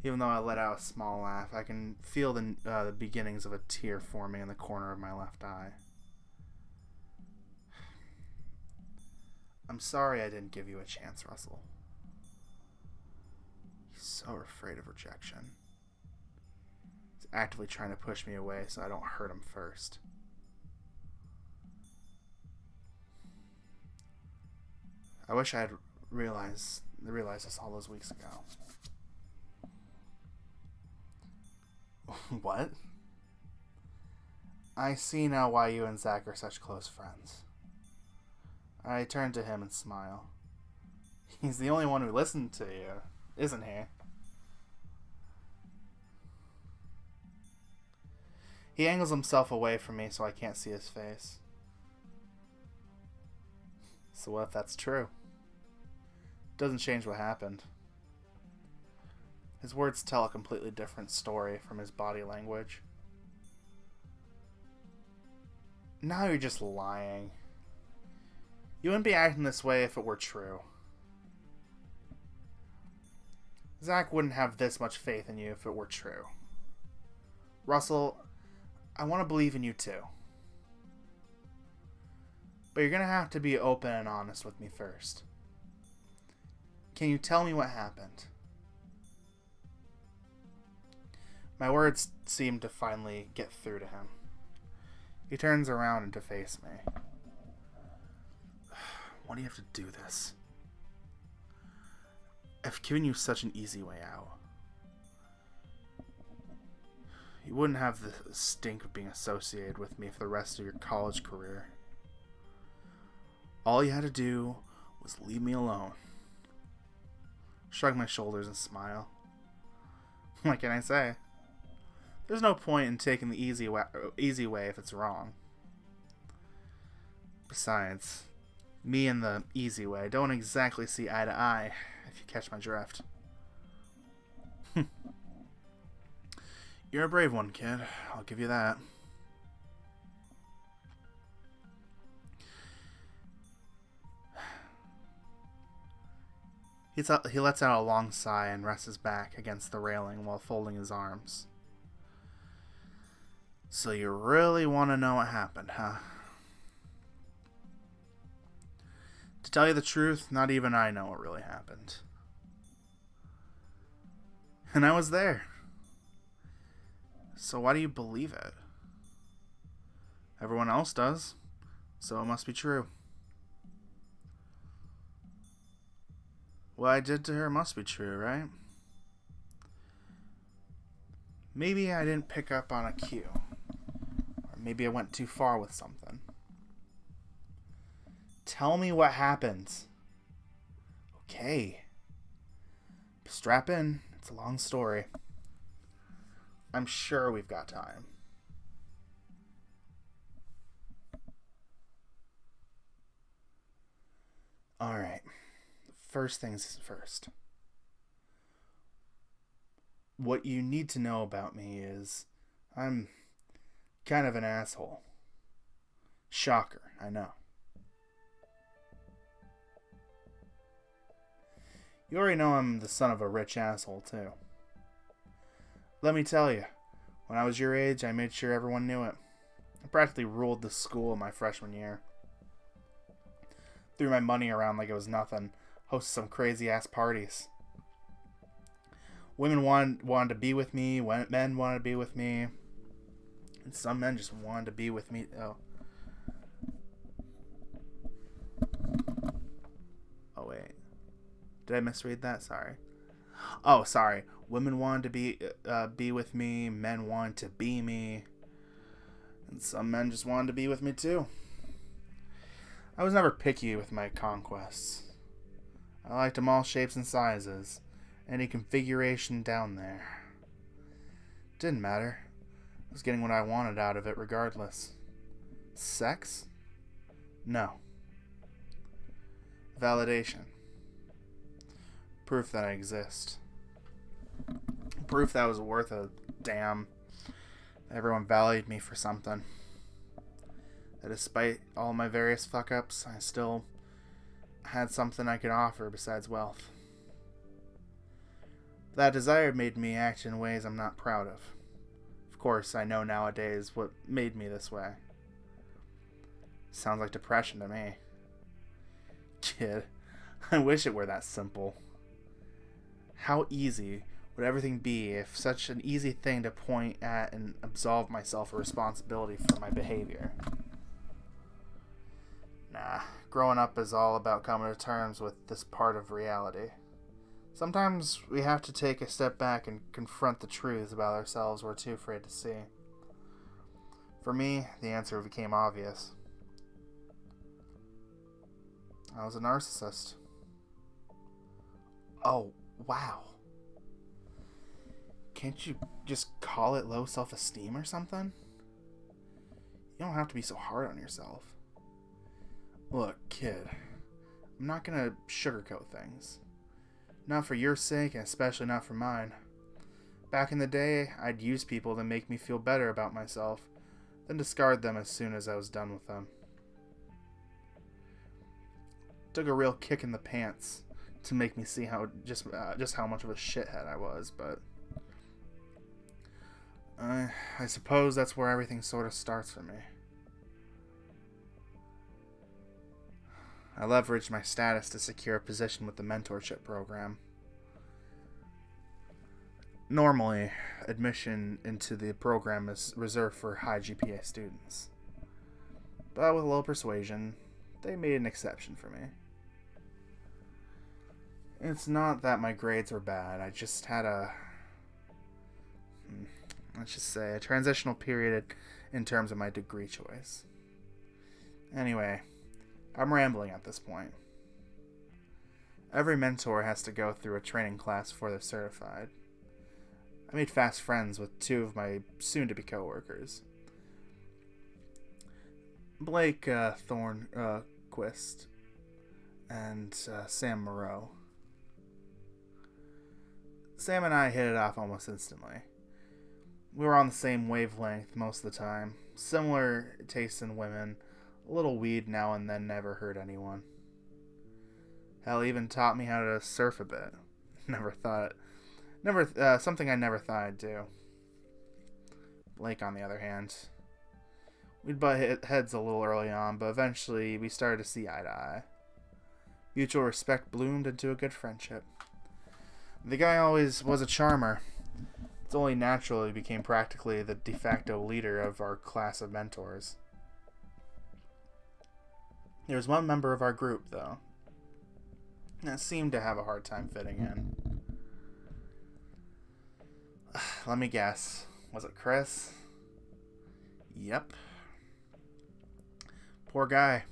Even though I let out a small laugh, I can feel the beginnings of a tear forming in the corner of my left eye. I'm sorry I didn't give you a chance, Russell. He's so afraid of rejection. He's actively trying to push me away so I don't hurt him first. I wish I had realized this all those weeks ago. What? I see now why you and Zach are such close friends. I turn to him and smile. He's the only one who listened to you, isn't he? He angles himself away from me so I can't see his face. So what if that's true? Doesn't change what happened. His words tell a completely different story from his body language. Now you're just lying. You wouldn't be acting this way if it were true. Zach wouldn't have this much faith in you if it were true. Russell, I want to believe in you too. But you're going to have to be open and honest with me first. Can you tell me what happened? My words seem to finally get through to him. He turns around to face me. Why do you have to do this? I've given you such an easy way out. You wouldn't have the stink of being associated with me for the rest of your college career. All you had to do was leave me alone. Shrug my shoulders and smile. What can I say? There's no point in taking the easy way if it's wrong. Besides, me and the easy way don't exactly see eye to eye, if you catch my drift. You're a brave one, kid. I'll give you that. He lets out a long sigh and rests his back against the railing while folding his arms. So you really want to know what happened, huh? To tell you the truth, not even I know what really happened. And I was there. So why do you believe it? Everyone else does, so it must be true. What I did to her must be true, right? Maybe I didn't pick up on a cue. Or maybe I went too far with something. Tell me what happened. Okay. Strap in. It's a long story. I'm sure we've got time. Alright. First things first. What you need to know about me is I'm kind of an asshole. Shocker, I know. You already know I'm the son of a rich asshole, too. Let me tell you, when I was your age, I made sure everyone knew it. I practically ruled the school in my freshman year. Threw my money around like it was nothing. Hosted some crazy-ass parties. Women wanted to be with me. Men wanted to be with me. And some men just wanted to be with me. Oh, wait. Did I misread that? Sorry. Oh, sorry. Women wanted to be with me. Men wanted to be me. And some men just wanted to be with me, too. I was never picky with my conquests. I liked them all shapes and sizes. Any configuration down there. Didn't matter. I was getting what I wanted out of it regardless. Sex? No. Validation. Proof that I exist. Proof that I was worth a damn. Everyone valued me for something. That despite all my various fuck-ups, I still had something I could offer besides wealth. That desire made me act in ways I'm not proud of. Of course, I know nowadays what made me this way. Sounds like depression to me. Kid, I wish it were that simple. How easy would everything be if such an easy thing to point at and absolve myself of responsibility for my behavior? Nah, growing up is all about coming to terms with this part of reality. Sometimes we have to take a step back and confront the truths about ourselves we're too afraid to see. For me, the answer became obvious. I was a narcissist. Oh, wow. Can't you just call it low self-esteem or something? You don't have to be so hard on yourself. Look, kid, I'm not gonna sugarcoat things. Not for your sake, and especially not for mine. Back in the day, I'd use people to make me feel better about myself, then discard them as soon as I was done with them. Took a real kick in the pants to make me see how just how much of a shithead I was, but I suppose that's where everything sort of starts for me. I leveraged my status to secure a position with the mentorship program. Normally, admission into the program is reserved for high GPA students. But with low persuasion, they made an exception for me. It's not that my grades were bad, I just had let's just say, a transitional period in terms of my degree choice. Anyway, I'm rambling at this point. Every mentor has to go through a training class before they're certified. I made fast friends with two of my soon-to-be co-workers. Blake Thornquist and Sam Moreau. Sam and I hit it off almost instantly. We were on the same wavelength most of the time. Similar tastes in women. A little weed now and then never hurt anyone. Hell, even taught me how to surf a bit. Something I never thought I'd do. Blake, on the other hand, we'd butt heads a little early on, but eventually we started to see eye to eye. Mutual respect bloomed into a good friendship. The guy always was a charmer. It's only natural he became practically the de facto leader of our class of mentors. There was one member of our group, though, that seemed to have a hard time fitting in. Let me guess. Was it Chris? Yep. Poor guy.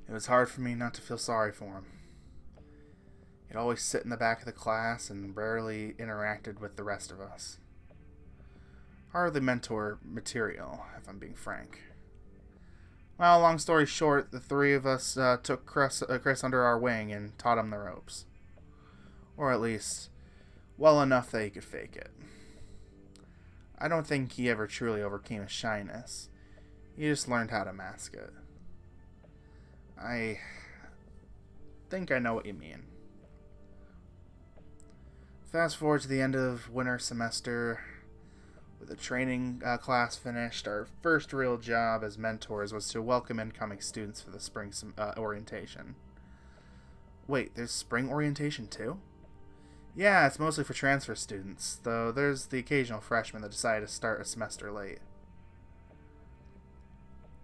It was hard for me not to feel sorry for him. He'd always sit in the back of the class and rarely interacted with the rest of us. Hardly mentor material, if I'm being frank. Well, long story short, the three of us took Chris under our wing and taught him the ropes. Or at least, well enough that he could fake it. I don't think he ever truly overcame his shyness. He just learned how to mask it. I think I know what you mean. Fast forward to the end of winter semester. With the training class finished, our first real job as mentors was to welcome incoming students for the spring orientation. Wait, there's spring orientation too? Yeah, it's mostly for transfer students, though there's the occasional freshman that decided to start a semester late.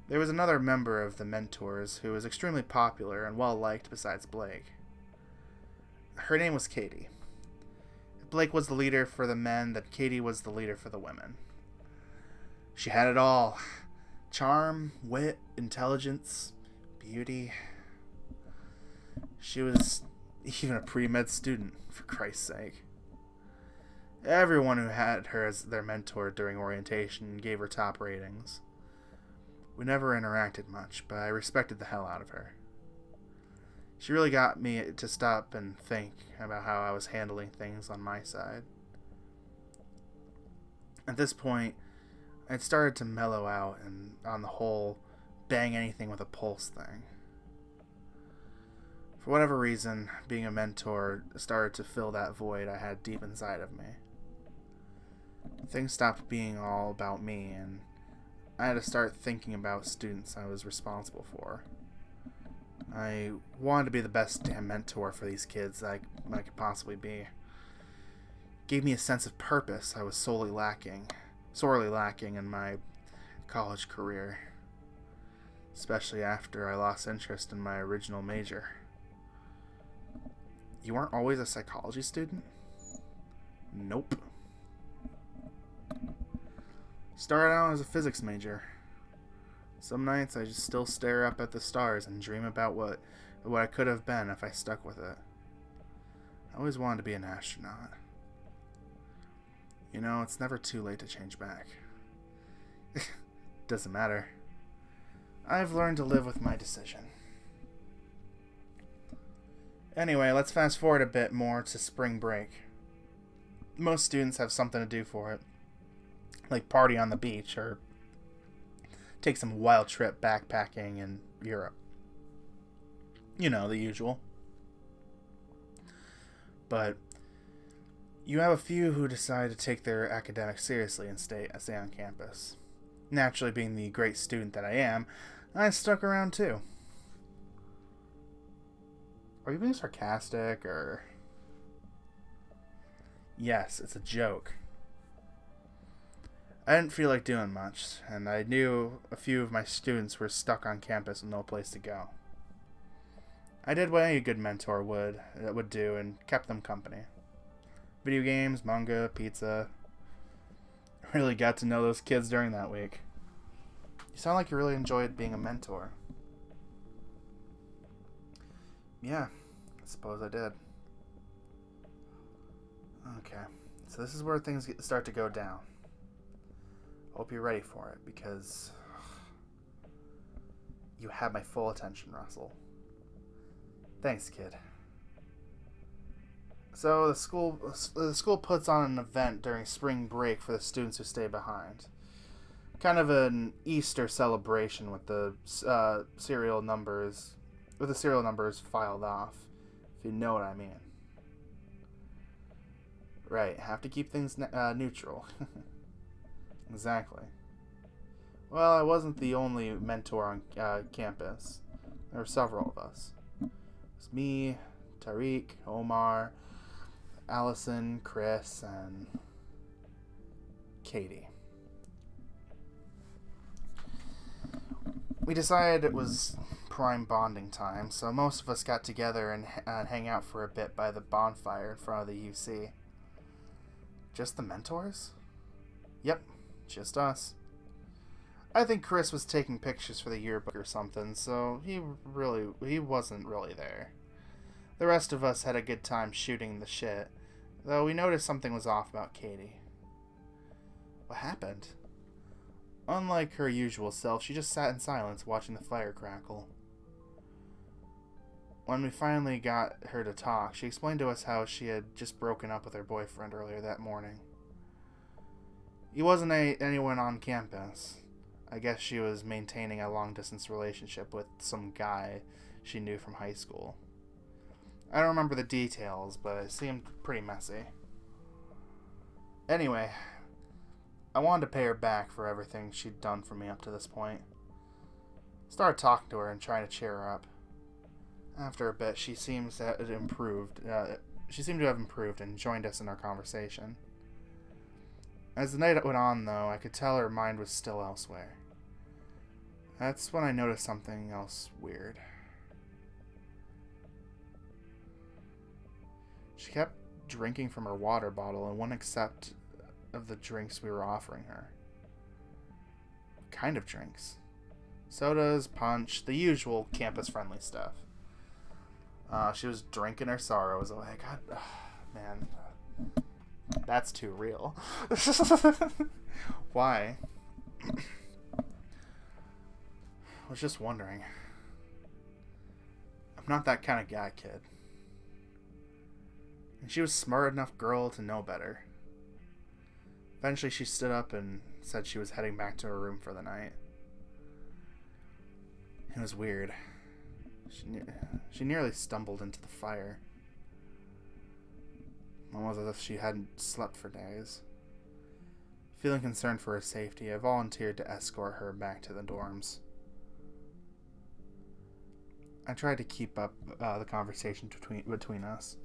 There was another member of the mentors who was extremely popular and well-liked besides Blake. Her name was Katie. Blake was the leader for the men, that Katie was the leader for the women. She had it all. Charm, wit, intelligence, beauty. She was even a pre-med student, for Christ's sake. Everyone who had her as their mentor during orientation gave her top ratings. We never interacted much, but I respected the hell out of her. She really got me to stop and think about how I was handling things on my side. At this point, I'd started to mellow out and, on the whole, bang anything with a pulse thing. For whatever reason, being a mentor started to fill that void I had deep inside of me. Things stopped being all about me, and I had to start thinking about students I was responsible for. I wanted to be the best damn mentor for these kids that I could possibly be. It gave me a sense of purpose I was sorely lacking in my college career, especially after I lost interest in my original major. You weren't always a psychology student? Nope. Started out as a physics major. Some nights I just still stare up at the stars and dream about what I could have been if I stuck with it. I always wanted to be an astronaut. You know, it's never too late to change back. Doesn't matter. I've learned to live with my decision. Anyway, let's fast forward a bit more to spring break. Most students have something to do for it, like party on the beach or take some wild trip backpacking in Europe. You know, the usual. But you have a few who decide to take their academics seriously and stay on campus. Naturally, being the great student that I am, I stuck around too. Are you being sarcastic, or... Yes, it's a joke. I didn't feel like doing much, and I knew a few of my students were stuck on campus with no place to go. I did what any good mentor would do and kept them company. Video games, manga, pizza. I really got to know those kids during that week. You sound like you really enjoyed being a mentor. Yeah, I suppose I did. Okay, so this is where things start to go down. Hope you're ready for it, because you have my full attention, Russell. Thanks, kid. So the school puts on an event during spring break for the students who stay behind. Kind of an Easter celebration with the serial numbers filed off, if you know what I mean. Right, have to keep things neutral. Exactly. Well, I wasn't the only mentor on campus. There were several of us. It was me, Tariq, Omar, Allison, Chris, and Katie. We decided it was prime bonding time, so most of us got together and hang out for a bit by the bonfire in front of the UC. Just the mentors? Yep, just us. I think Chris was taking pictures for the yearbook or something, so he wasn't really there. The rest of us had a good time shooting the shit, though we noticed something was off about Katie. What happened? Unlike her usual self, she just sat in silence watching the fire crackle. When we finally got her to talk, she explained to us how she had just broken up with her boyfriend earlier that morning. He wasn't anyone on campus. I guess she was maintaining a long-distance relationship with some guy she knew from high school. I don't remember the details, but it seemed pretty messy. Anyway, I wanted to pay her back for everything she'd done for me up to this point. Started talking to her and trying to cheer her up. After a bit, she seemed to have improved and joined us in our conversation. As the night went on, though, I could tell her mind was still elsewhere. That's when I noticed something else weird. She kept drinking from her water bottle and wouldn't accept of the drinks we were offering her. What kind of drinks? Sodas, punch, the usual campus-friendly stuff. She was drinking her sorrows away. God, man, that's too real. Why? I was just wondering. I'm not that kind of guy, kid. And she was a smart enough girl to know better. Eventually she stood up and said she was heading back to her room for the night. It was weird. She nearly stumbled into the fire. Almost as if she hadn't slept for days. Feeling concerned for her safety, I volunteered to escort her back to the dorms. I tried to keep up the conversation between us,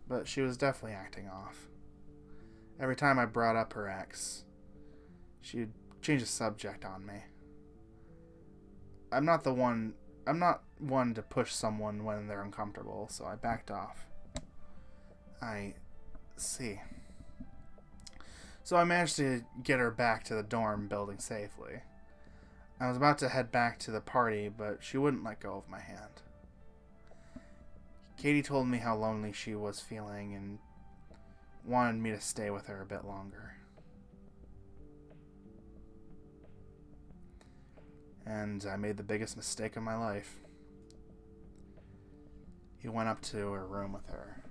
but she was definitely acting off. Every time I brought up her ex, she'd change the subject on me. I'm not one to push someone when they're uncomfortable, so I backed off. I see. So I managed to get her back to the dorm building safely. I was about to head back to the party, but she wouldn't let go of my hand. Katie told me how lonely she was feeling and wanted me to stay with her a bit longer. And I made the biggest mistake of my life. He went up to her room with her.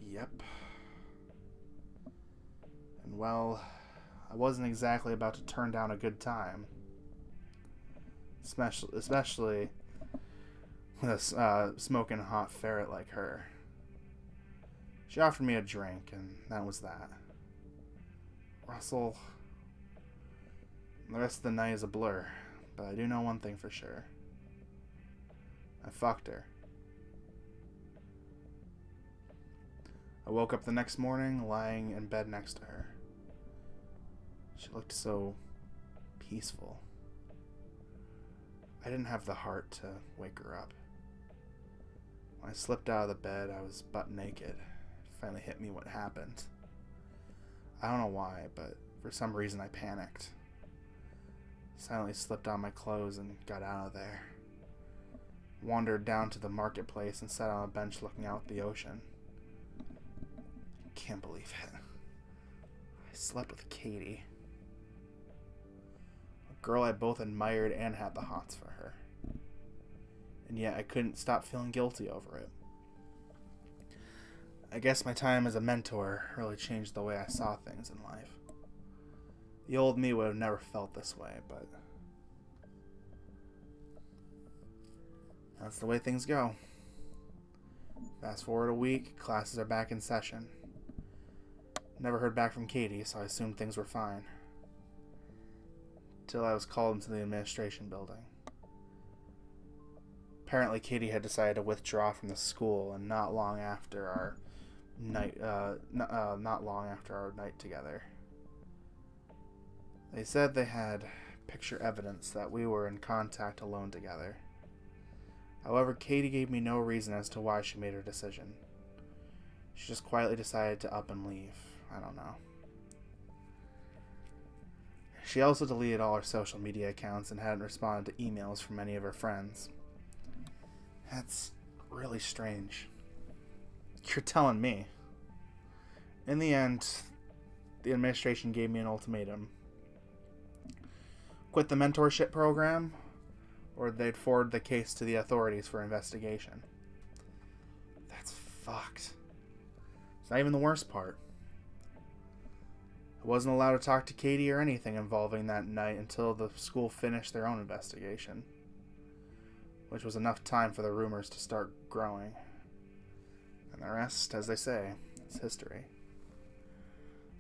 Yep. And well, I wasn't exactly about to turn down a good time. Especially with a smoking hot ferret like her. She offered me a drink, and that was that. Russell, the rest of the night is a blur, but I do know one thing for sure. I fucked her. I woke up the next morning lying in bed next to her. She looked so peaceful. I didn't have the heart to wake her up. When I slipped out of the bed, I was butt naked. It finally hit me what happened. I don't know why, but for some reason I panicked. Silently slipped on my clothes and got out of there. Wandered down to the marketplace and sat on a bench looking out at the ocean. Can't believe it. I slept with Katie. A girl I both admired and had the hots for her. And yet I couldn't stop feeling guilty over it. I guess my time as a mentor really changed the way I saw things in life. The old me would have never felt this way, but that's the way things go. Fast forward a week, classes are back in session. Never heard back from Katie, so I assumed things were fine. Till I was called into the administration building. Apparently Katie had decided to withdraw from the school, and not long after our night together. They said they had picture evidence that we were in contact alone together. However, Katie gave me no reason as to why she made her decision. She just quietly decided to up and leave. I don't know. She also deleted all her social media accounts and hadn't responded to emails from any of her friends. That's really strange. You're telling me. In the end, the administration gave me an ultimatum. Quit the mentorship program, or they'd forward the case to the authorities for investigation. That's fucked. It's not even the worst part. I wasn't allowed to talk to Katie or anything involving that night until the school finished their own investigation, which was enough time for the rumors to start growing. And the rest, as they say, is history.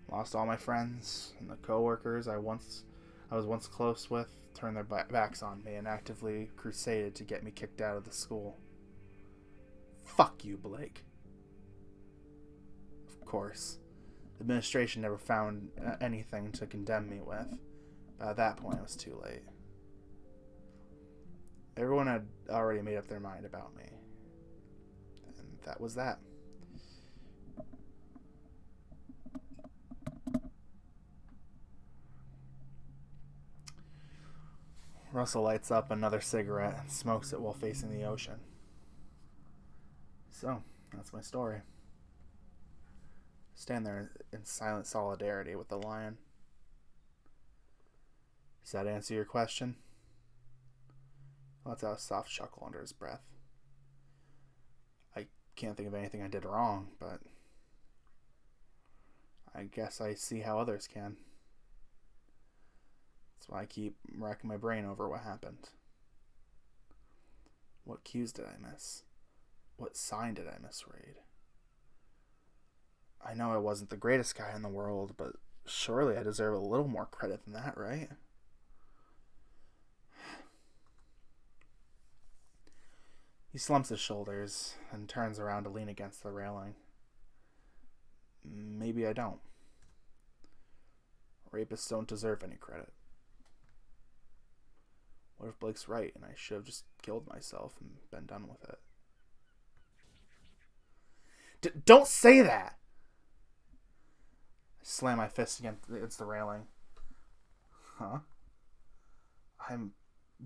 Lost all my friends, and the coworkers I was once close with turned their backs on me and actively crusaded to get me kicked out of the school. Fuck you, Blake. Of course, the administration never found anything to condemn me with, but at that point it was too late. Everyone had already made up their mind about me, and that was that. Russell lights up another cigarette and smokes it while facing the ocean. So, that's my story. Stand there in silent solidarity with the lion. Does that answer your question? He lets out a soft chuckle under his breath. I can't think of anything I did wrong, but I guess I see how others can. That's why I keep racking my brain over what happened. What cues did I miss? What sign did I misread? I know I wasn't the greatest guy in the world, but surely I deserve a little more credit than that, right? He slumps his shoulders and turns around to lean against the railing. Maybe I don't. Rapists don't deserve any credit. What if Blake's right and I should have just killed myself and been done with it? Don't say that! I slam my fist against the railing. Huh? I'm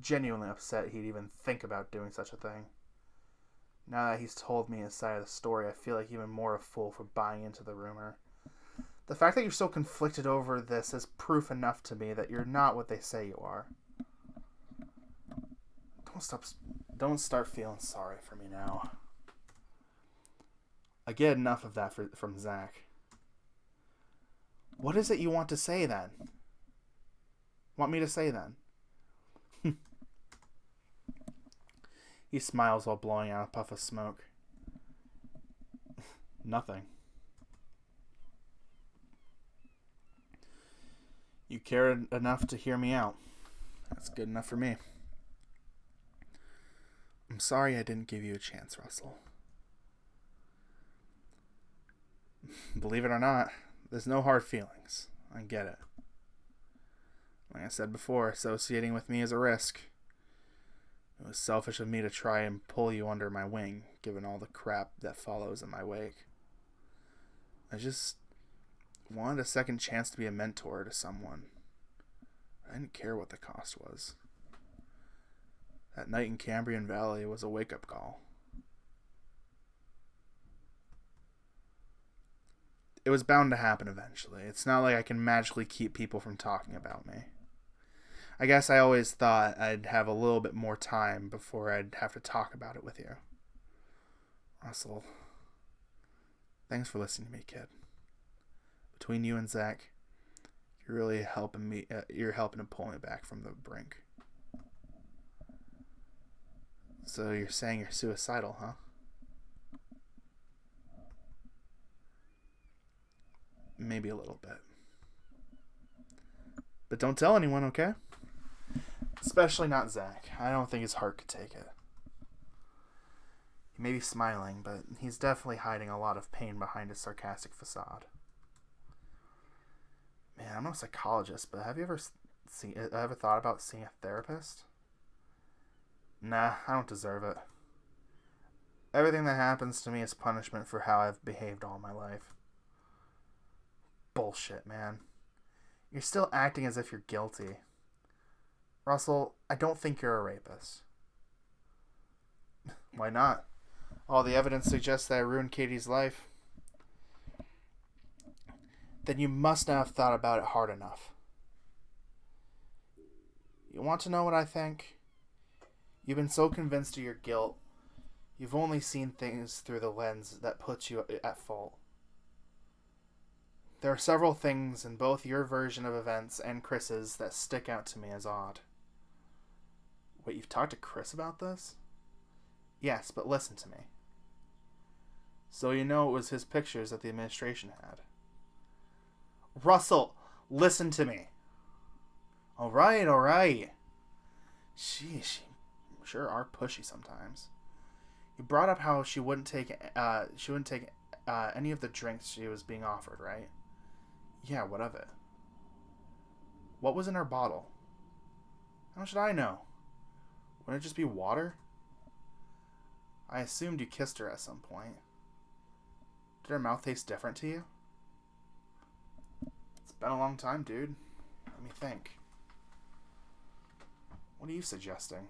genuinely upset he'd even think about doing such a thing. Now that he's told me his side of the story, I feel like even more a fool for buying into the rumor. The fact that you're so conflicted over this is proof enough to me that you're not what they say you are. Don't start feeling sorry for me now. I get enough of that from Zach. What is it you want to say then? Want me to say then? He smiles while blowing out a puff of smoke. Nothing. You cared enough to hear me out. That's good enough for me. I'm sorry I didn't give you a chance, Russell. Believe it or not, there's no hard feelings. I get it. Like I said before, associating with me is a risk. It was selfish of me to try and pull you under my wing, given all the crap that follows in my wake. I just wanted a second chance to be a mentor to someone. I didn't care what the cost was. That night in Cambrian Valley was a wake-up call. It was bound to happen eventually. It's not like I can magically keep people from talking about me. I guess I always thought I'd have a little bit more time before I'd have to talk about it with you. Russell, thanks for listening to me, kid. Between you and Zach, you're really helping me. You're helping to pull me back from the brink. So you're saying you're suicidal, huh? Maybe a little bit. But don't tell anyone, okay? Especially not Zach. I don't think his heart could take it. He may be smiling, but he's definitely hiding a lot of pain behind his sarcastic facade. Man, I'm not a psychologist, but have you ever thought about seeing a therapist? Nah, I don't deserve it. Everything that happens to me is punishment for how I've behaved all my life. Bullshit, man. You're still acting as if you're guilty. Russell, I don't think you're a rapist. Why not? All the evidence suggests that I ruined Katie's life. Then you must not have thought about it hard enough. You want to know what I think? You've been so convinced of your guilt, you've only seen things through the lens that puts you at fault. There are several things in both your version of events and Chris's that stick out to me as odd. Wait, you've talked to Chris about this? Yes, but listen to me. So you know it was his pictures that the administration had. Russell, listen to me. Alright, alright. Sheesh, you sure are pushy sometimes. You brought up how she wouldn't take any of the drinks she was being offered, right? Yeah, what of it? What was in her bottle? How should I know? Wouldn't it just be water? I assumed you kissed her at some point. Did her mouth taste different to you? It's been a long time, dude. Let me think. What are you suggesting?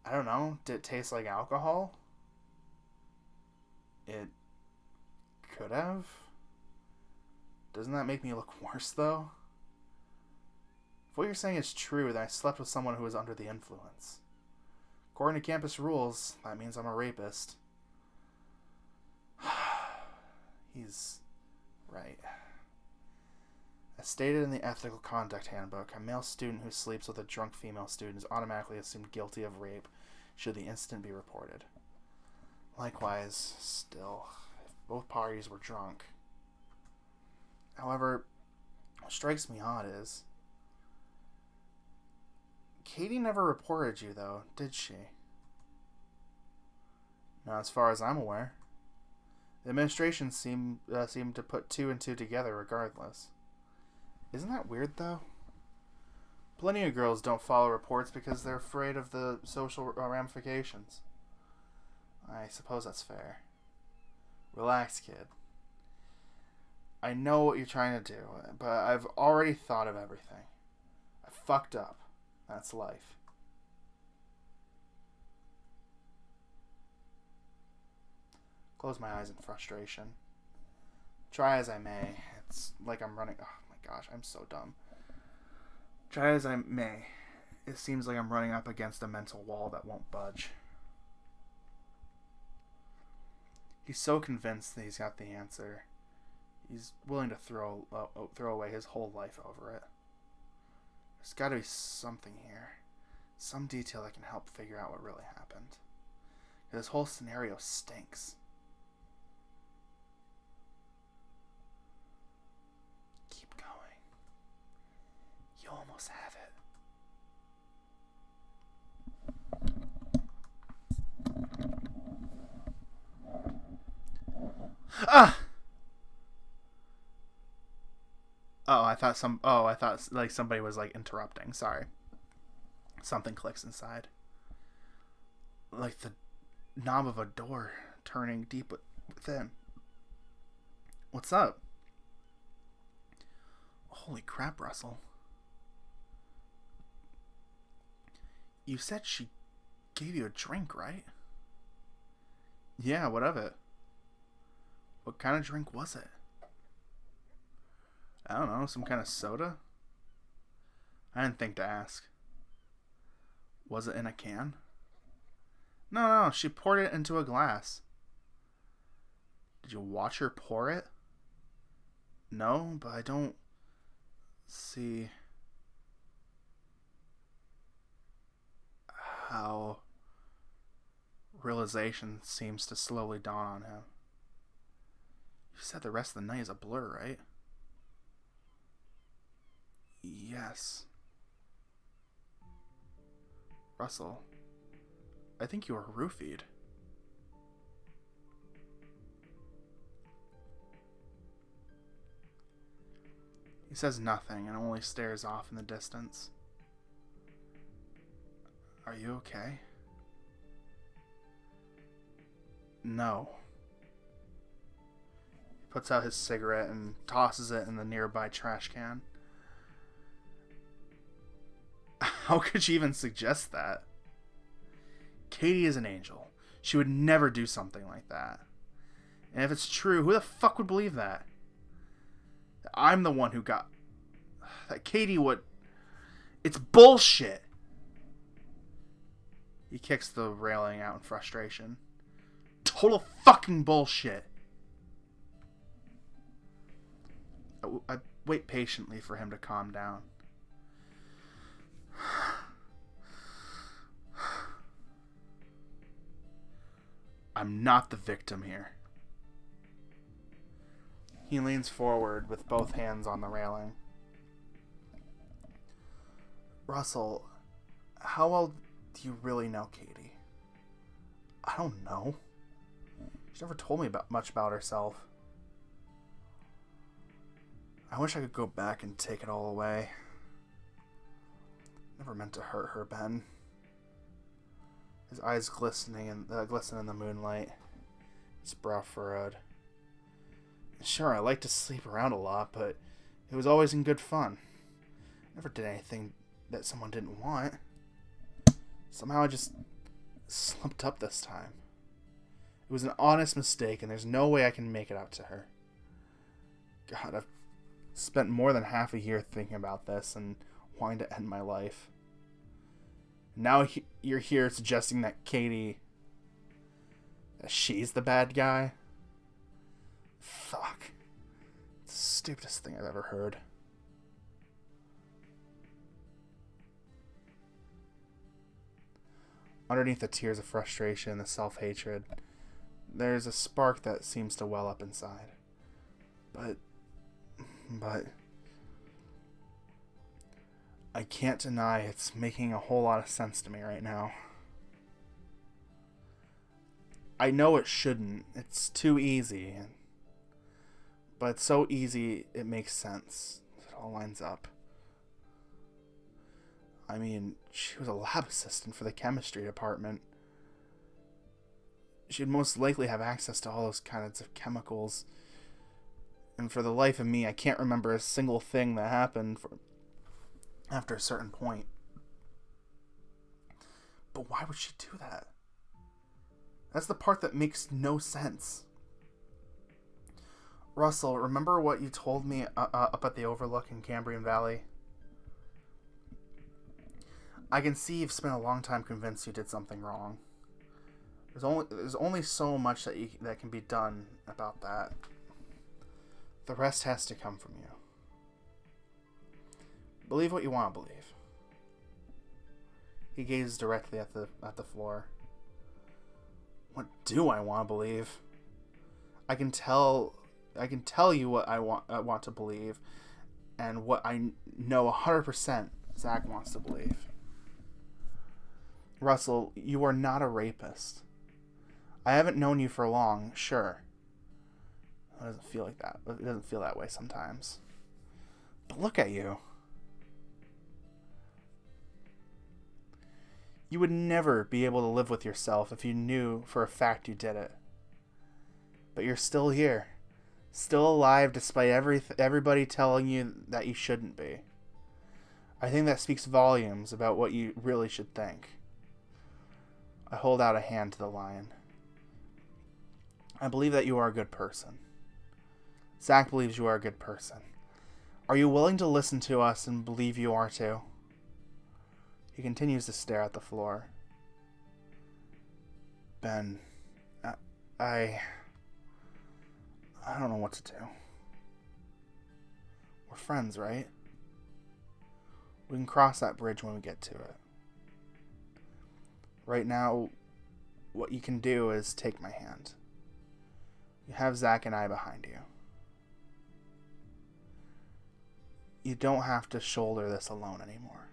I don't know. Did it taste like alcohol? It could have. Doesn't that make me look worse, though? If what you're saying is true, then I slept with someone who was under the influence. According to campus rules, that means I'm a rapist. He's right. As stated in the Ethical Conduct Handbook, a male student who sleeps with a drunk female student is automatically assumed guilty of rape should the incident be reported. Likewise, still, if both parties were drunk. However, what strikes me odd is, Katie never reported you, though, did she? Not as far as I'm aware. The administration seemed to put two and two together regardless. Isn't that weird, though? Plenty of girls don't follow reports because they're afraid of the social ramifications. I suppose that's fair. Relax, kid. I know what you're trying to do, but I've already thought of everything. I fucked up. That's life. Close my eyes in frustration. Try as I may. It's like I'm running... Oh my gosh, I'm so dumb. Try as I may. It seems like I'm running up against a mental wall that won't budge. He's so convinced that he's got the answer. He's willing to throw away his whole life over it. There's got to be something here. Some detail that can help figure out what really happened. This whole scenario stinks. Keep going. You almost have it. Ah! I thought like somebody was like interrupting. Sorry. Something clicks inside. Like the knob of a door turning deep within. What's up? Holy crap, Russell. You said she gave you a drink, right? Yeah, what of it? What kind of drink was it? I don't know, some kind of soda? I didn't think to ask. Was it in a can? No, she poured it into a glass. Did you watch her pour it? No, but I don't see how realization seems to slowly dawn on him. You said the rest of the night is a blur, right? Yes. Russell, I think you were roofied. He says nothing and only stares off in the distance. Are you okay? No. He puts out his cigarette and tosses it in the nearby trash can. How could she even suggest that? Katie is an angel. She would never do something like that. And if it's true, who the fuck would believe that? I'm the one who got... That Katie would... It's bullshit! He kicks the railing out in frustration. Total fucking bullshit! I wait patiently for him to calm down. I'm not the victim here. He leans forward with both hands on the railing. Russell, how well do you really know Katie? I don't know. She never told me much about herself. I wish I could go back and take it all away. Never meant to hurt her, Ben. His eyes glisten in the moonlight. His brow furrowed. Sure, I like to sleep around a lot, but it was always in good fun. Never did anything that someone didn't want. Somehow I just slumped up this time. It was an honest mistake, and there's no way I can make it up to her. God, I've spent more than half a year thinking about this and wanting to end my life. Now you're here suggesting that Katie... that she's the bad guy? Fuck. It's the stupidest thing I've ever heard. Underneath the tears of frustration and the self-hatred, there's a spark that seems to well up inside. But I can't deny it's making a whole lot of sense to me right now. I know it shouldn't. It's too easy. But it's so easy it makes sense. It all lines up. I mean, she was a lab assistant for the chemistry department. She'd most likely have access to all those kinds of chemicals. And for the life of me, I can't remember a single thing that happened after a certain point. But why would she do that? That's the part that makes no sense. Russell, remember what you told me up at the overlook in Cambrian Valley? I can see you've spent a long time convinced you did something wrong. There's only so much that can be done about that. The rest has to come from you. Believe what you want to believe. He gazes directly at the floor. What do I want to believe? I can tell you what I want to believe, and what I know 100% Zach wants to believe. Russell, you are not a rapist. I haven't known you for long, sure. It doesn't feel like that. It doesn't feel that way sometimes. But look at you. You would never be able to live with yourself if you knew for a fact you did it. But you're still here. Still alive despite everybody telling you that you shouldn't be. I think that speaks volumes about what you really should think. I hold out a hand to the lion. I believe that you are a good person. Zach believes you are a good person. Are you willing to listen to us and believe you are too? He continues to stare at the floor. Ben, I don't know what to do. We're friends, right? We can cross that bridge when we get to it. Right now, what you can do is take my hand. You have Zach and I behind you. You don't have to shoulder this alone anymore.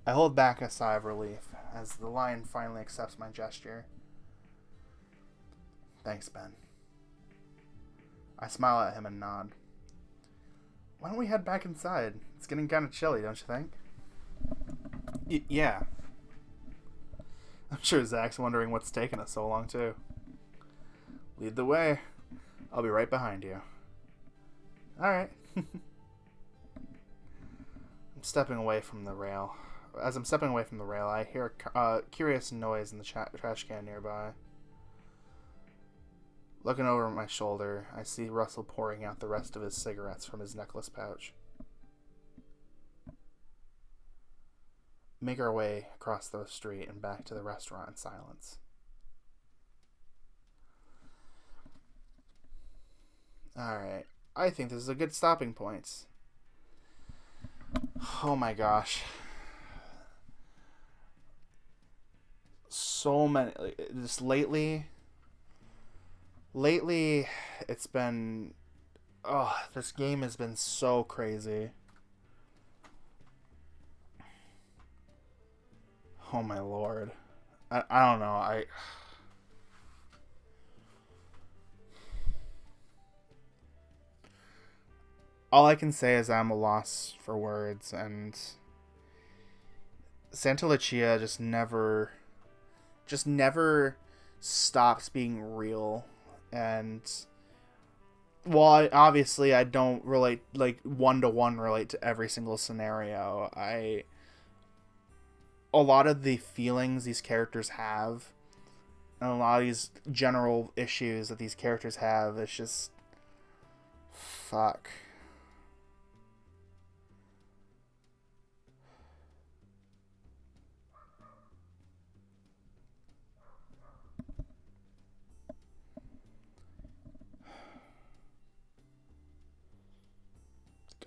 I hold back a sigh of relief as the lion finally accepts my gesture. Thanks, Ben. I smile at him and nod. Why don't we head back inside? It's getting kind of chilly, don't you think? Yeah. I'm sure Zach's wondering what's taking us so long, too. Lead the way. I'll be right behind you. Alright. I'm stepping away from the rail. As I'm stepping away from the rail, I hear a curious noise in the trash can nearby. Looking over my shoulder, I see Russell pouring out the rest of his cigarettes from his necklace pouch. Make our way across the street and back to the restaurant in silence. Alright, I think this is a good stopping point. Oh my gosh. so many, like, just lately it's been, oh, this game has been so crazy. Oh my lord. I don't know. All I can say is I'm a loss for words, and Santa Lucia just never stops being real. And while obviously I don't relate, like, one to one relate to every single scenario, a lot of the feelings these characters have and a lot of these general issues that these characters have, it's just fuck.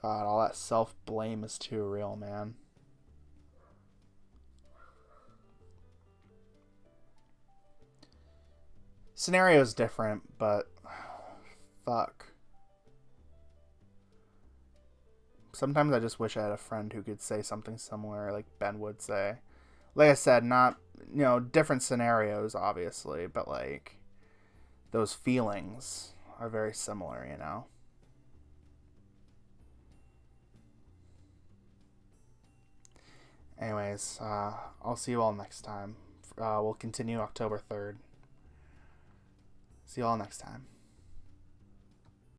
God, all that self blame is too real, man. Scenario's different, but fuck. Sometimes I just wish I had a friend who could say something similar, like Ben would say. Like I said, not, different scenarios, obviously, but like those feelings are very similar. Anyways, I'll see you all next time. We'll continue October 3rd. See you all next time.